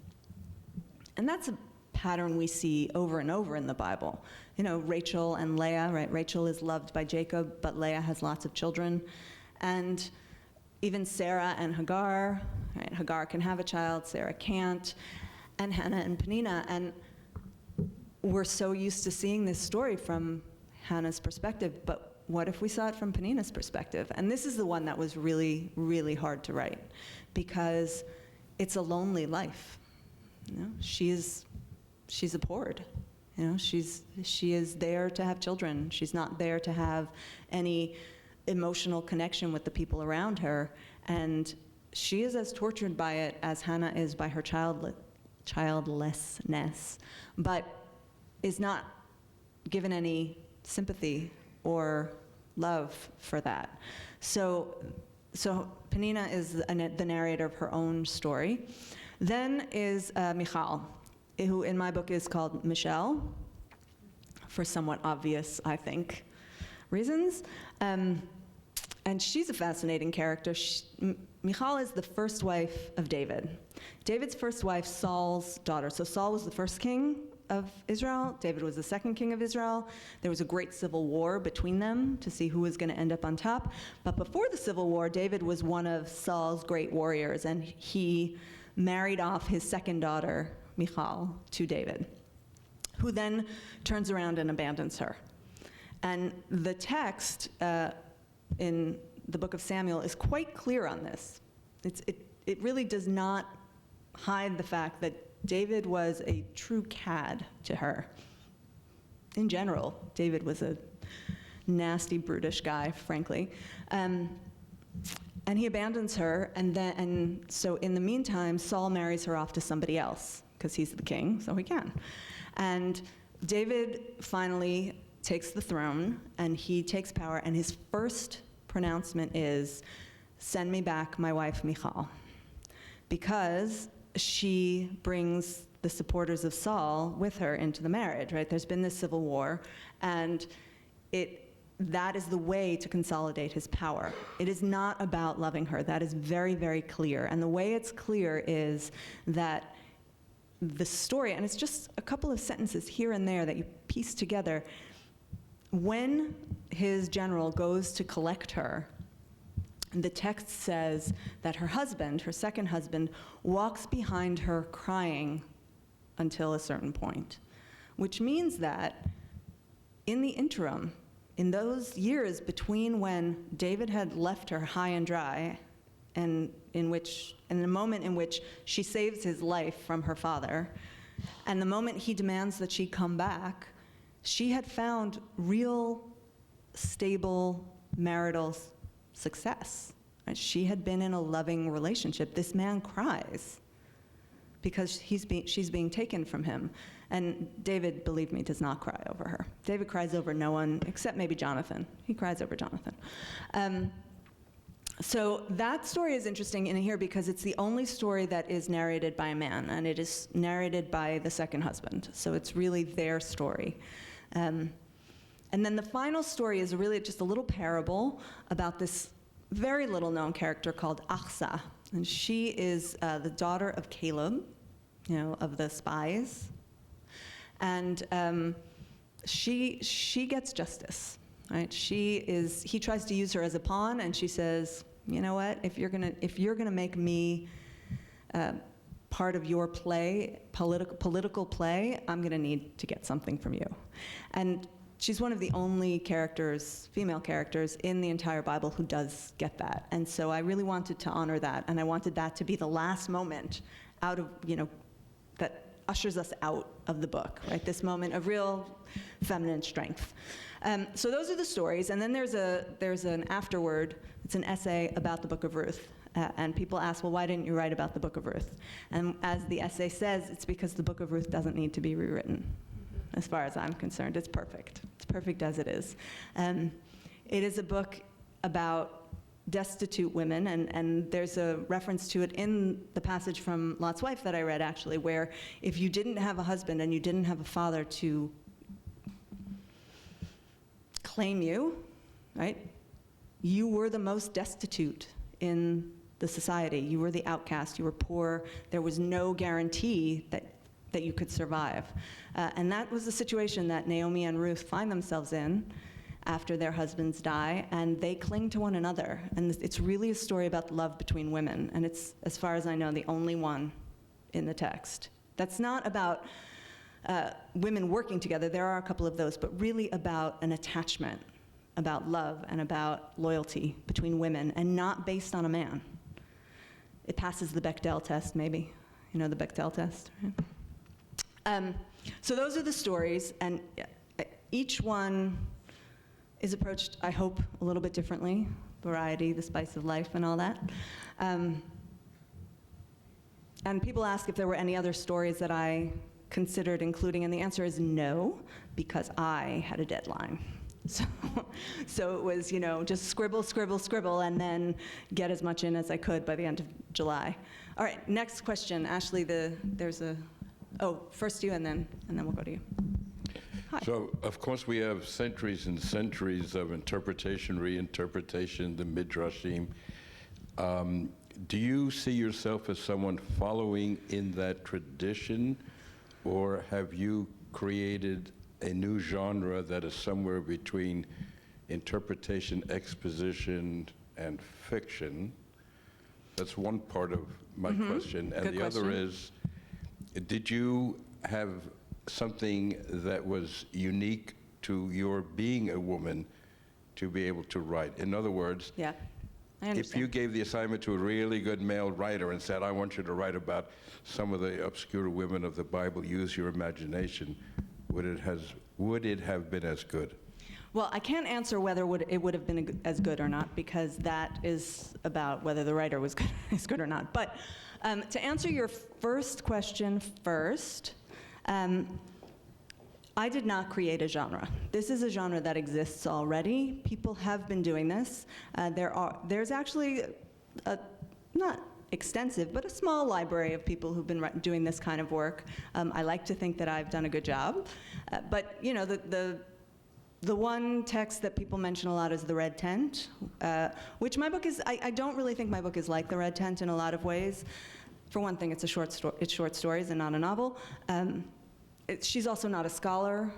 And that's a pattern we see over and over in the Bible. You know, Rachel and Leah, right? Rachel is loved by Jacob, but Leah has lots of children. And even Sarah and Hagar, right? Hagar can have a child, Sarah can't. And Hannah and Peninnah. And we're so used to seeing this story from Hannah's perspective, but what if we saw it from Peninnah's perspective? And this is the one that was really, really hard to write, because it's a lonely life. You know, she's abhorred. You know, she is there to have children. She's not there to have any emotional connection with the people around her, and she is as tortured by it as Hannah is by her childlessness, but is not given any sympathy or love for that. So Peninnah is the narrator of her own story. Then is Michal, who in my book is called Michal, for somewhat obvious, I think, reasons. And she's a fascinating character. Michal is the first wife of David. David's first wife, Saul's daughter. So Saul was the first king of Israel. David was the second king of Israel. There was a great civil war between them to see who was going to end up on top. But before the civil war, David was one of Saul's great warriors, and he married off his second daughter, Michal, to David, who then turns around and abandons her. And the text in the book of Samuel is quite clear on this. It really does not hide the fact that David was a true cad to her. In general, David was a nasty, brutish guy, frankly. And he abandons her, and so in the meantime, Saul marries her off to somebody else, because he's the king, so he can. And David finally takes the throne, and he takes power, and his first pronouncement is, "Send me back my wife Michal," because she brings the supporters of Saul with her into the marriage, right? There's been this civil war, and that is the way to consolidate his power. It is not about loving her. That is very, very clear. And the way it's clear is that the story, and it's just a couple of sentences here and there that you piece together, when his general goes to collect her, the text says that her husband, her second husband, walks behind her crying until a certain point, which means that in the interim, in those years between when David had left her high and dry, and in the moment in which she saves his life from her father, and the moment he demands that she come back, she had found real, stable marital success. Right? She had been in a loving relationship. This man cries because she's being taken from him. And David, believe me, does not cry over her. David cries over no one except maybe Jonathan. He cries over Jonathan. So that story is interesting in here because it's the only story that is narrated by a man, and it is narrated by the second husband. So it's really their story. And then the final story is really just a little parable about this very little known character called Achsa. And she is the daughter of Caleb, of the spies. And she gets justice. right? He tries to use her as a pawn, and she says, you know what, if you're gonna make me part of your play, political play, I'm gonna need to get something from you. And she's one of the only female characters in the entire Bible who does get that. And so I really wanted to honor that, and I wanted that to be the last moment out of, that ushers us out of the book, right? This moment of real feminine strength. So those are the stories, and then there's an afterword. It's an essay about the Book of Ruth. And people ask, well, why didn't you write about the Book of Ruth? And as the essay says, it's because the Book of Ruth doesn't need to be rewritten. As far as I'm concerned, it's perfect. It's perfect as it is. It is a book about destitute women, and there's a reference to it in the passage from Lot's wife that I read, actually, where if you didn't have a husband and you didn't have a father to claim you, right, you were the most destitute in the society. You were the outcast, you were poor, there was no guarantee that you could survive. And that was the situation that Naomi and Ruth find themselves in after their husbands die, and they cling to one another. And it's really a story about love between women, and it's, as far as I know, the only one in the text. That's not about women working together, there are a couple of those, but really about an attachment, about love and about loyalty between women, and not based on a man. It passes the Bechdel test, maybe. You know the Bechdel test, right? So those are the stories, and each one is approached, I hope, a little bit differently. Variety, the spice of life, and all that. And people ask if there were any other stories that I considered including, and the answer is no, because I had a deadline. So it was, just scribble, scribble, scribble, and then get as much in as I could by the end of July. All right, next question. Ashley, first you, and then we'll go to you. Hi. So, of course, we have centuries and centuries of interpretation, reinterpretation, the Midrashim. Do you see yourself as someone following in that tradition, or have you created a new genre that is somewhere between interpretation, exposition, and fiction? That's one part of my question. And Good the other question. is, did you have something that was unique to your being a woman to be able to write? In other words, Yeah, I understand. if you gave the assignment to a really good male writer and said, I want you to write about some of the obscure women of the Bible, use your imagination, would it have been as good? Well, I can't answer whether it would have been as good or not, because that is about whether the writer was as good or not. But to answer your first question first, I did not create a genre. This is a genre that exists already. People have been doing this. There's actually not extensive, but a small library of people who've been doing this kind of work. I like to think that I've done a good job. But the one text that people mention a lot is The Red Tent, which my book is, I don't really think my book is like The Red Tent in a lot of ways. For one thing, it's short stories and not a novel. She's also not a scholar,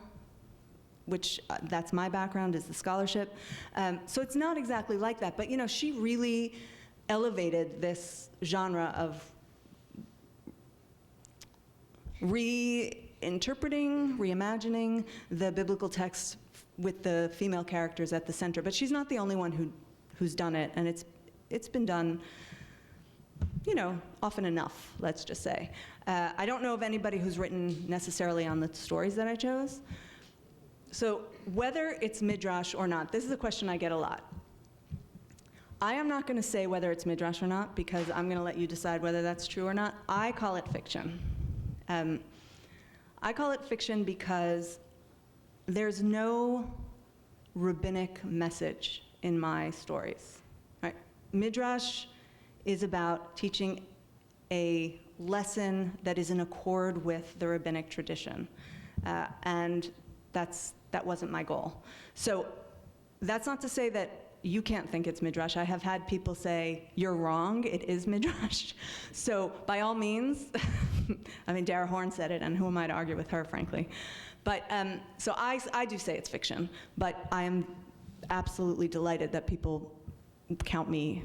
which that's my background, is the scholarship. So it's not exactly like that, but she really elevated this genre of reinterpreting, reimagining the biblical text with the female characters at the center. But she's not the only one who's done it, and it's been done, often enough, let's just say. I don't know of anybody who's written necessarily on the stories that I chose. So whether it's Midrash or not, this is a question I get a lot. I am not going to say whether it's Midrash or not, because I'm going to let you decide whether that's true or not. I call it fiction. I call it fiction because there's no rabbinic message in my stories. Right? Midrash is about teaching a lesson that is in accord with the rabbinic tradition, and that wasn't my goal. So that's not to say that you can't think it's Midrash. I have had people say, you're wrong, it is Midrash. So by all means, I mean, Dara Horn said it, and who am I to argue with her, frankly? But so I do say it's fiction, but I am absolutely delighted that people count me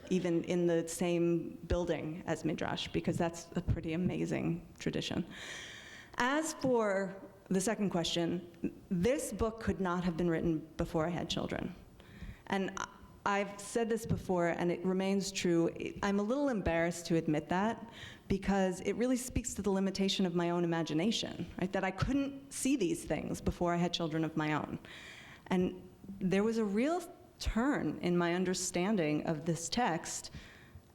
even in the same building as Midrash, because that's a pretty amazing tradition. As for the second question, this book could not have been written before I had children. And I've said this before, and it remains true. I'm a little embarrassed to admit that, because it really speaks to the limitation of my own imagination, right? That I couldn't see these things before I had children of my own. And there was a real turn in my understanding of this text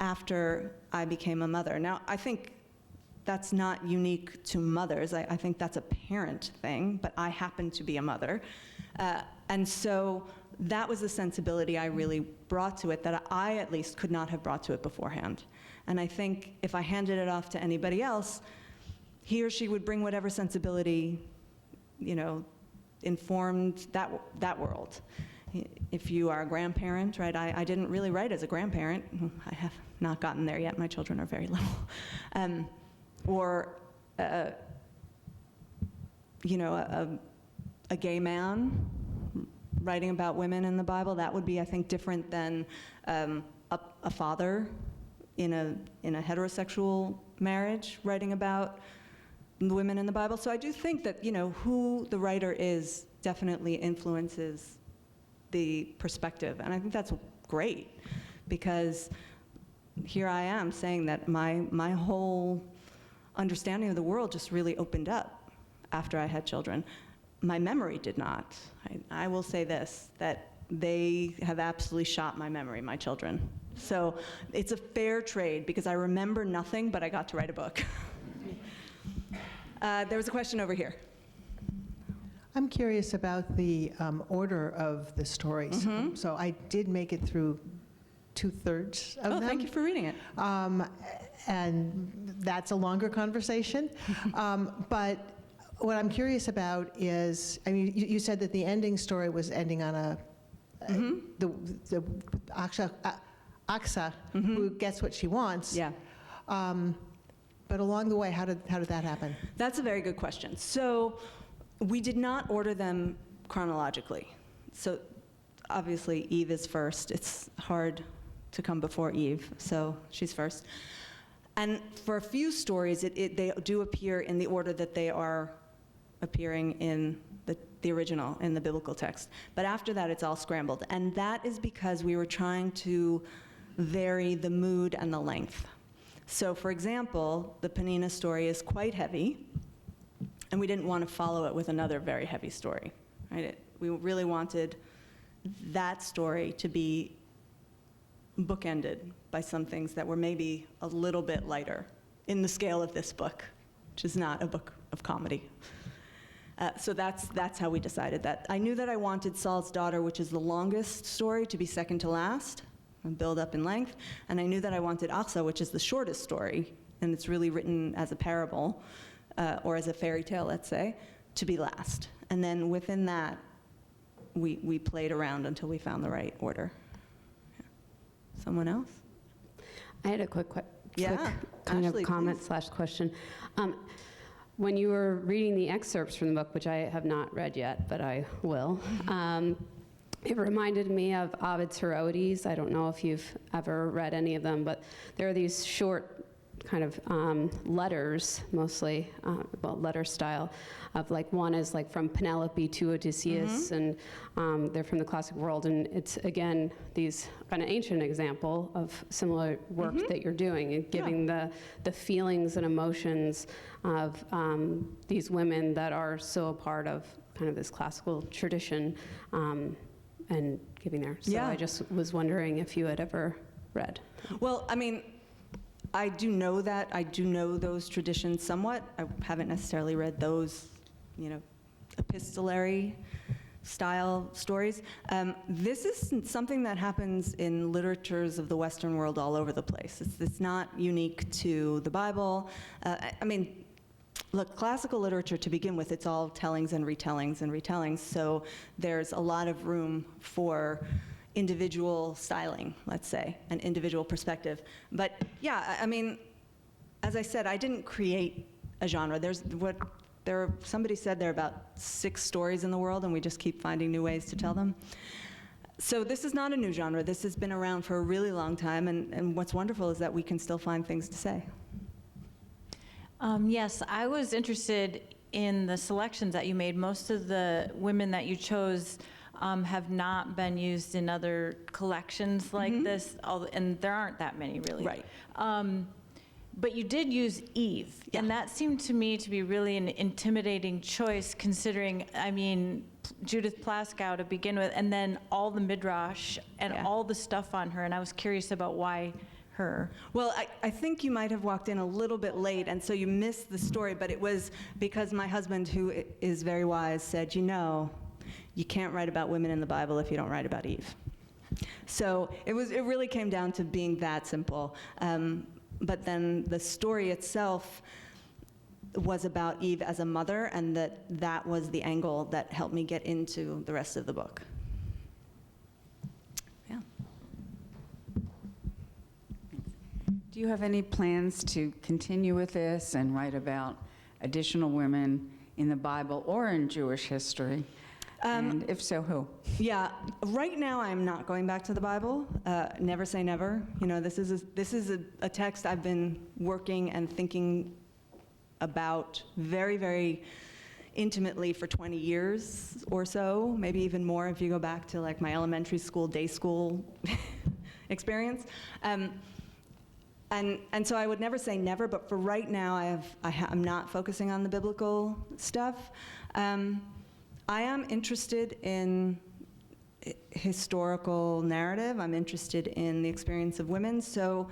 after I became a mother. Now, I think that's not unique to mothers. I think that's a parent thing, but I happen to be a mother. And so that was the sensibility I really brought to it that I, at least, could not have brought to it beforehand. And I think if I handed it off to anybody else, he or she would bring whatever sensibility, informed that world. If you are a grandparent, right, I didn't really write as a grandparent. I have not gotten there yet. My children are very little. Or, a gay man writing about women in the Bible, that would be, I think, different than a father in a heterosexual marriage writing about the women in the Bible. So I do think that, who the writer is definitely influences the perspective. And I think that's great, because here I am saying that my whole understanding of the world just really opened up after I had children. My memory did not. I will say this, that they have absolutely shot my memory, my children. So it's a fair trade, because I remember nothing, but I got to write a book. There was a question over here. I'm curious about the order of the stories. Mm-hmm. So I did make it through 2/3 of them. Oh, thank you for reading it. And that's a longer conversation. But what I'm curious about is, I mean, you said that the ending story was ending on a, the Aksa, who gets what she wants. Yeah. But along the way, how did that happen? That's a very good question. So we did not order them chronologically. So obviously Eve is first. It's hard to come before Eve, so she's first. And for a few stories, they do appear in the order that they are appearing in the original, in the biblical text. But after that, it's all scrambled. And that is because we were trying to vary the mood and the length. So for example, the Peninnah story is quite heavy, and we didn't want to follow it with another very heavy story, right? We really wanted that story to be bookended by some things that were maybe a little bit lighter in the scale of this book, which is not a book of comedy. So that's how we decided that. I knew that I wanted Saul's daughter, which is the longest story, to be second to last, and build up in length. And I knew that I wanted Aksa, which is the shortest story, and it's really written as a parable, or as a fairy tale, let's say, to be last. And then within that, we played around until we found the right order. Yeah. Someone else? I had a quick Yeah, kind Ashley, of comment please. / question. When you were reading the excerpts from the book, which I have not read yet, but I will, it reminded me of Ovid's Heroides. I don't know if you've ever read any of them, but there are these short kind of letters, mostly, letter style, of like, one is like from Penelope to Odysseus, and they're from the classic world, and it's, again, these kind of ancient example of similar work that you're doing, and giving the feelings and emotions of these women that are so a part of kind of this classical tradition, and giving there. So I just was wondering if you had ever read. Well, I mean, I do know that. I do know those traditions somewhat. I haven't necessarily read those, epistolary style stories. This is something that happens in literatures of the Western world all over the place. It's not unique to the Bible. I mean, look, classical literature to begin with, it's all tellings and retellings and retellings, so there's a lot of room for individual styling, let's say, an individual perspective. But yeah, I mean, as I said, I didn't create a genre. There's what somebody said there are about 6 stories in the world, and we just keep finding new ways to tell them. So this is not a new genre. This has been around for a really long time, and what's wonderful is that we can still find things to say. Yes, I was interested in the selections that you made. Most of the women that you chose have not been used in other collections like this, and there aren't that many, really. Right. But you did use Eve, and that seemed to me to be really an intimidating choice, considering, I mean, Judith Plaskow to begin with, and then all the midrash and all the stuff on her, and I was curious about why her. Well, I think you might have walked in a little bit late, and so you missed the story, but it was because my husband, who is very wise, said, you know, you can't write about women in the Bible if you don't write about Eve. So it really came down to being that simple. But then the story itself was about Eve as a mother, and that was the angle that helped me get into the rest of the book. Yeah. Do you have any plans to continue with this and write about additional women in the Bible or in Jewish history? And if so, who? Yeah, right now I'm not going back to the Bible. Never say never. You know, this is a text I've been working and thinking about very, very intimately for 20 years or so, maybe even more if you go back to like my elementary school, day school experience. And so I would never say never, but for right now I'm not focusing on the biblical stuff. I am interested in historical narrative. I'm interested in the experience of women, so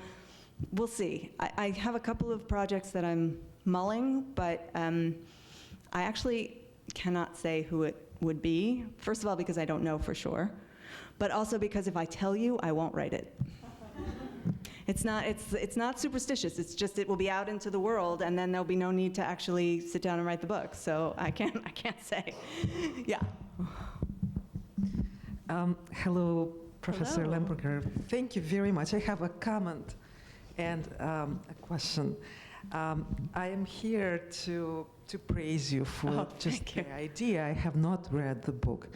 we'll see. I have a couple of projects that I'm mulling, but I actually cannot say who it would be. First of all, because I don't know for sure, but also because if I tell you, I won't write it. It's not superstitious. It's just it will be out into the world, and then there'll be no need to actually sit down and write the book. So I can't say. Yeah. Hello, Professor Hello. Lemberger. Thank you very much. I have a comment and a question. I am here to praise you for just thank you. the idea. I have not read the book,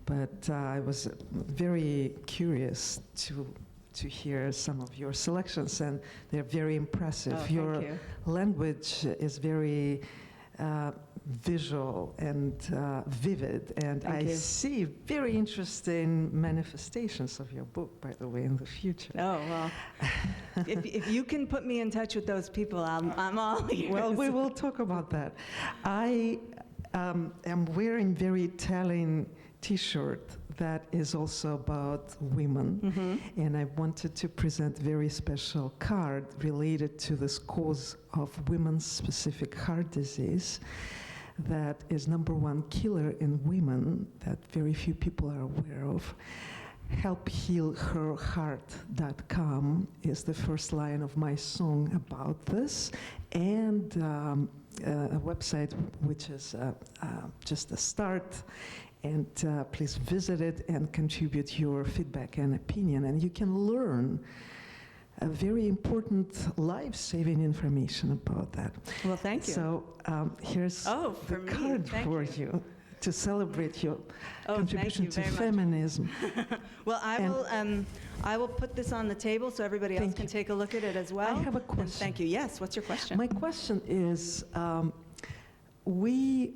but I was very curious to hear some of your selections, and they're very impressive. Oh, your thank you. language is very visual and vivid, and Thank I you. see very interesting manifestations of your book, by the way, in the future. Oh, well, if you can put me in touch with those people, I'm all ears. Well, we will talk about that. I am wearing very telling T-shirt that is also about women, and I wanted to present very special card related to this cause of women's specific heart disease that is #1 killer in women that very few people are aware of. HelpHealHerHeart.com is the first line of my song about this, and a website which is just a start. And please visit it and contribute your feedback and opinion. And you can learn a very important life-saving information about that. Well, thank you. So here's Oh, the for me, card thank for you. you to celebrate your Oh, contribution thank you to very much. feminism. Well, I will put this on the table so everybody else Thank can you. take a look at it as well. I have a And question. thank you. Yes, what's your question? My question is, we,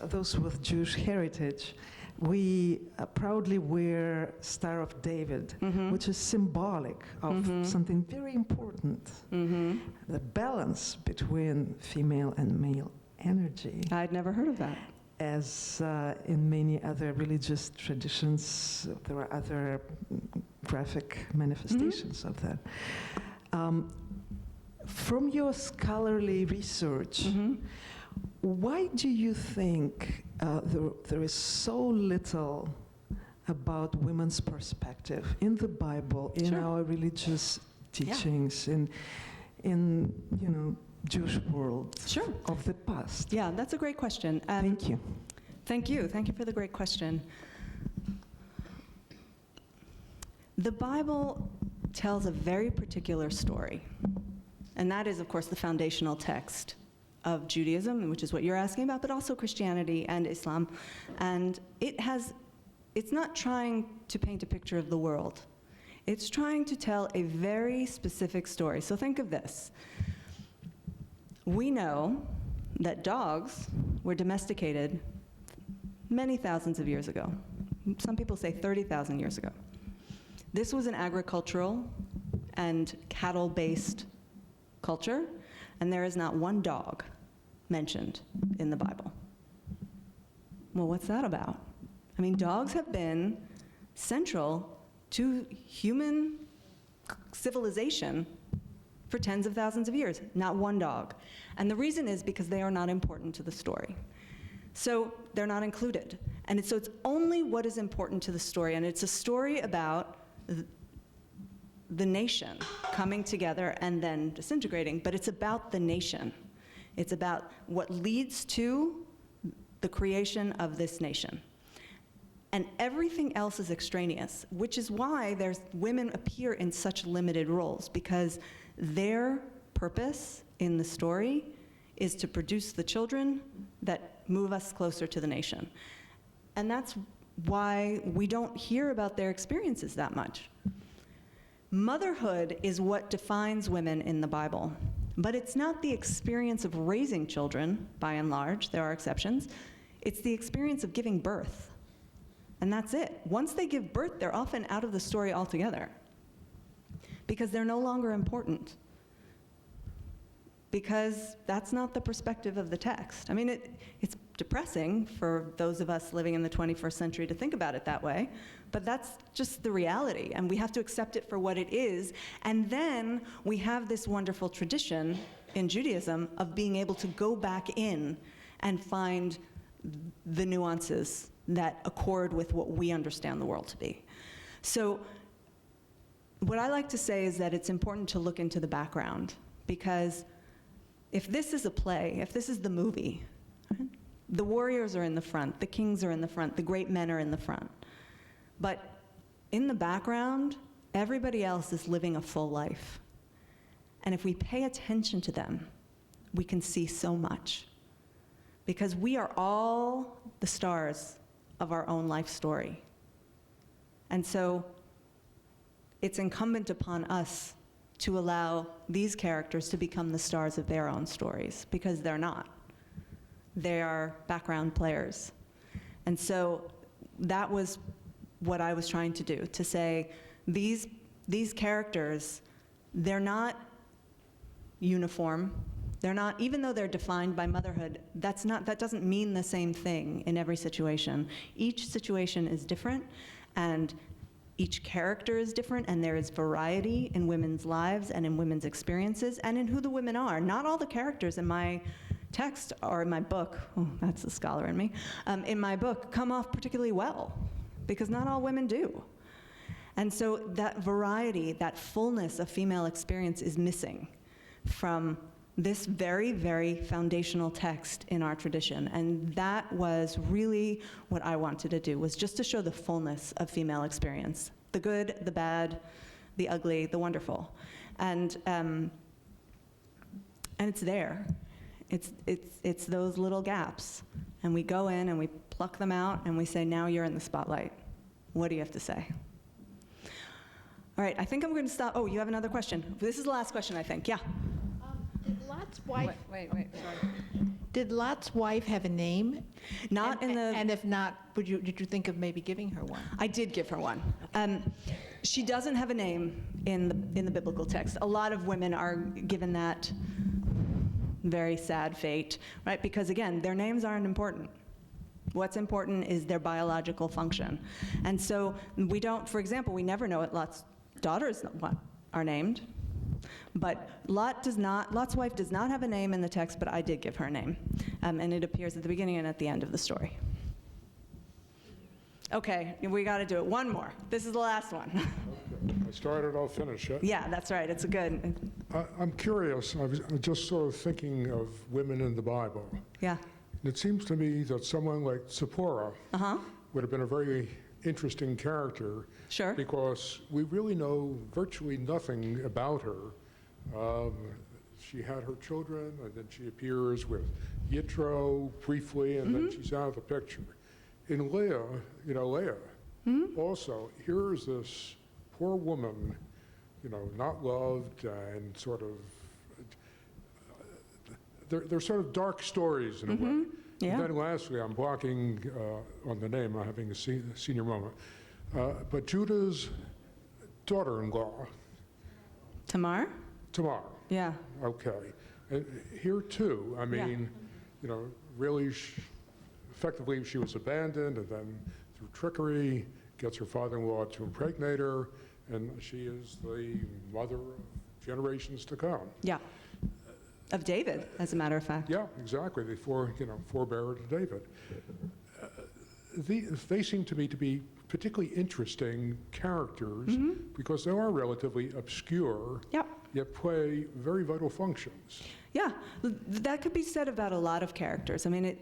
those with Jewish heritage, we proudly wear Star of David, which is symbolic of something very important, the balance between female and male energy. I'd never heard of that. As in many other religious traditions, there are other graphic manifestations of that. From your scholarly research, why do you think there is so little about women's perspective in the Bible, in Sure. our religious teachings, in Jewish world Sure. of the past? Yeah, that's a great question. Thank you. Thank you. Thank you for the great question. The Bible tells a very particular story, and that is, of course, the foundational text of Judaism, which is what you're asking about, but also Christianity and Islam. And it's not trying to paint a picture of the world. It's trying to tell a very specific story. So think of this. We know that dogs were domesticated many thousands of years ago. Some people say 30,000 years ago. This was an agricultural and cattle-based culture, and there is not one dog mentioned in the Bible. Well, what's that about? I mean, dogs have been central to human civilization for tens of thousands of years, not one dog. And the reason is because they are not important to the story. So they're not included. And so it's only what is important to the story, and it's a story about the nation coming together and then disintegrating, but it's about the nation. It's about what leads to the creation of this nation. And everything else is extraneous, which is why women appear in such limited roles, because their purpose in the story is to produce the children that move us closer to the nation. And that's why we don't hear about their experiences that much. Motherhood is what defines women in the Bible, but it's not the experience of raising children, by and large, there are exceptions. It's the experience of giving birth. And that's it. Once they give birth, they're often out of the story altogether, because they're no longer important, because that's not the perspective of the text. I mean, it's depressing for those of us living in the 21st century to think about it that way, but that's just the reality, and we have to accept it for what it is. And then we have this wonderful tradition in Judaism of being able to go back in and find the nuances that accord with what we understand the world to be. So what I like to say is that it's important to look into the background, because if this is a play, if this is the movie, right, the warriors are in the front, the kings are in the front, the great men are in the front. But in the background, everybody else is living a full life. And if we pay attention to them, we can see so much. Because we are all the stars of our own life story. And so it's incumbent upon us to allow these characters to become the stars of their own stories, because they're not. They are background players. And so that was what I was trying to do, to say these characters, they're not uniform. They're not, even though they're defined by motherhood, that doesn't mean the same thing in every situation. Each situation is different, and each character is different, and there is variety in women's lives and in women's experiences and in who the women are. Not all the characters in my text or in my book, oh, that's the scholar in me, in my book come off particularly well, because not all women do. And so that variety, that fullness of female experience is missing from this very, very foundational text in our tradition. And that was really what I wanted to do, was just to show the fullness of female experience. The good, the bad, the ugly, the wonderful. And it's there. It's those little gaps. And we go in and we pluck them out and we say, now you're in the spotlight. What do you have to say? All right, I think I'm going to stop. Oh, you have another question. This is the last question, I think. Yeah. Did Lot's wife? Wait, sorry. Did Lot's wife have a name? Not in the. And if not, did you think of maybe giving her one? I did give her one. She doesn't have a name in the biblical text. A lot of women are given that very sad fate, right? Because again, their names aren't important. What's important is their biological function. And so we don't, for example, we never know what Lot's daughters are named. But Lot's wife does not have a name in the text, but I did give her a name. And it appears at the beginning and at the end of the story. Okay, we got to do it. One more. This is the last one. I started, I'll finish. Yeah? Yeah, that's right. It's a good. I'm curious. I was just sort of thinking of women in the Bible. Yeah. And it seems to me that someone like Zipporah would have been a very interesting character. Sure. Because we really know virtually nothing about her. she had her children, and then she appears with Yitro briefly, and then she's out of the picture. In Leah, Leah, also, here's this poor woman, not loved and sort of, they're sort of dark stories in a way. Yeah. And then lastly, I'm blocking on the name, I'm having a senior moment, but Judah's daughter-in-law, Tamar? Tamar. Yeah. Okay. And here too, I mean, really, effectively she was abandoned, and then through trickery, gets her father-in-law to impregnate her, and she is the mother of generations to come. Yeah. Of David, as a matter of fact. Yeah, exactly. The forebearer to David. They seem to me to be particularly interesting characters because they are relatively obscure, yet play very vital functions. Yeah, that could be said about a lot of characters. I mean,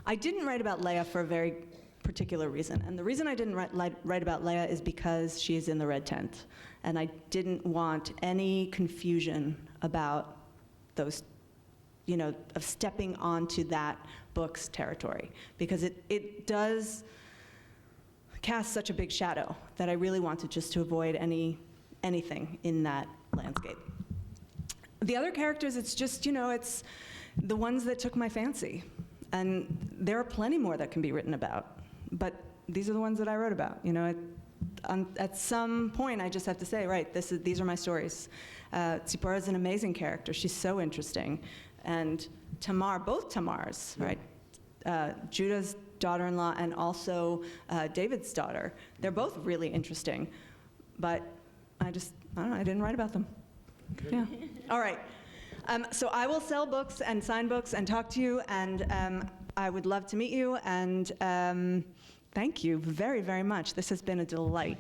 I didn't write about Leah for a very particular reason. And the reason I didn't write about Leah is because she is in the red tent. And I didn't want any confusion about those, of stepping onto that book's territory. Because it does cast such a big shadow that I really wanted just to avoid anything in that landscape. The other characters, it's just, it's the ones that took my fancy. And there are plenty more that can be written about. But these are the ones that I wrote about. At some point, I just have to say, right, these are my stories. Tzipora is an amazing character. She's so interesting. And Tamar, both Tamars, right? Judah's daughter-in-law and also David's daughter. They're both really interesting. But I don't know, I didn't write about them. Okay. Yeah. All right. So I will sell books and sign books and talk to you, and I would love to meet you, and thank you very, very much. This has been a delight.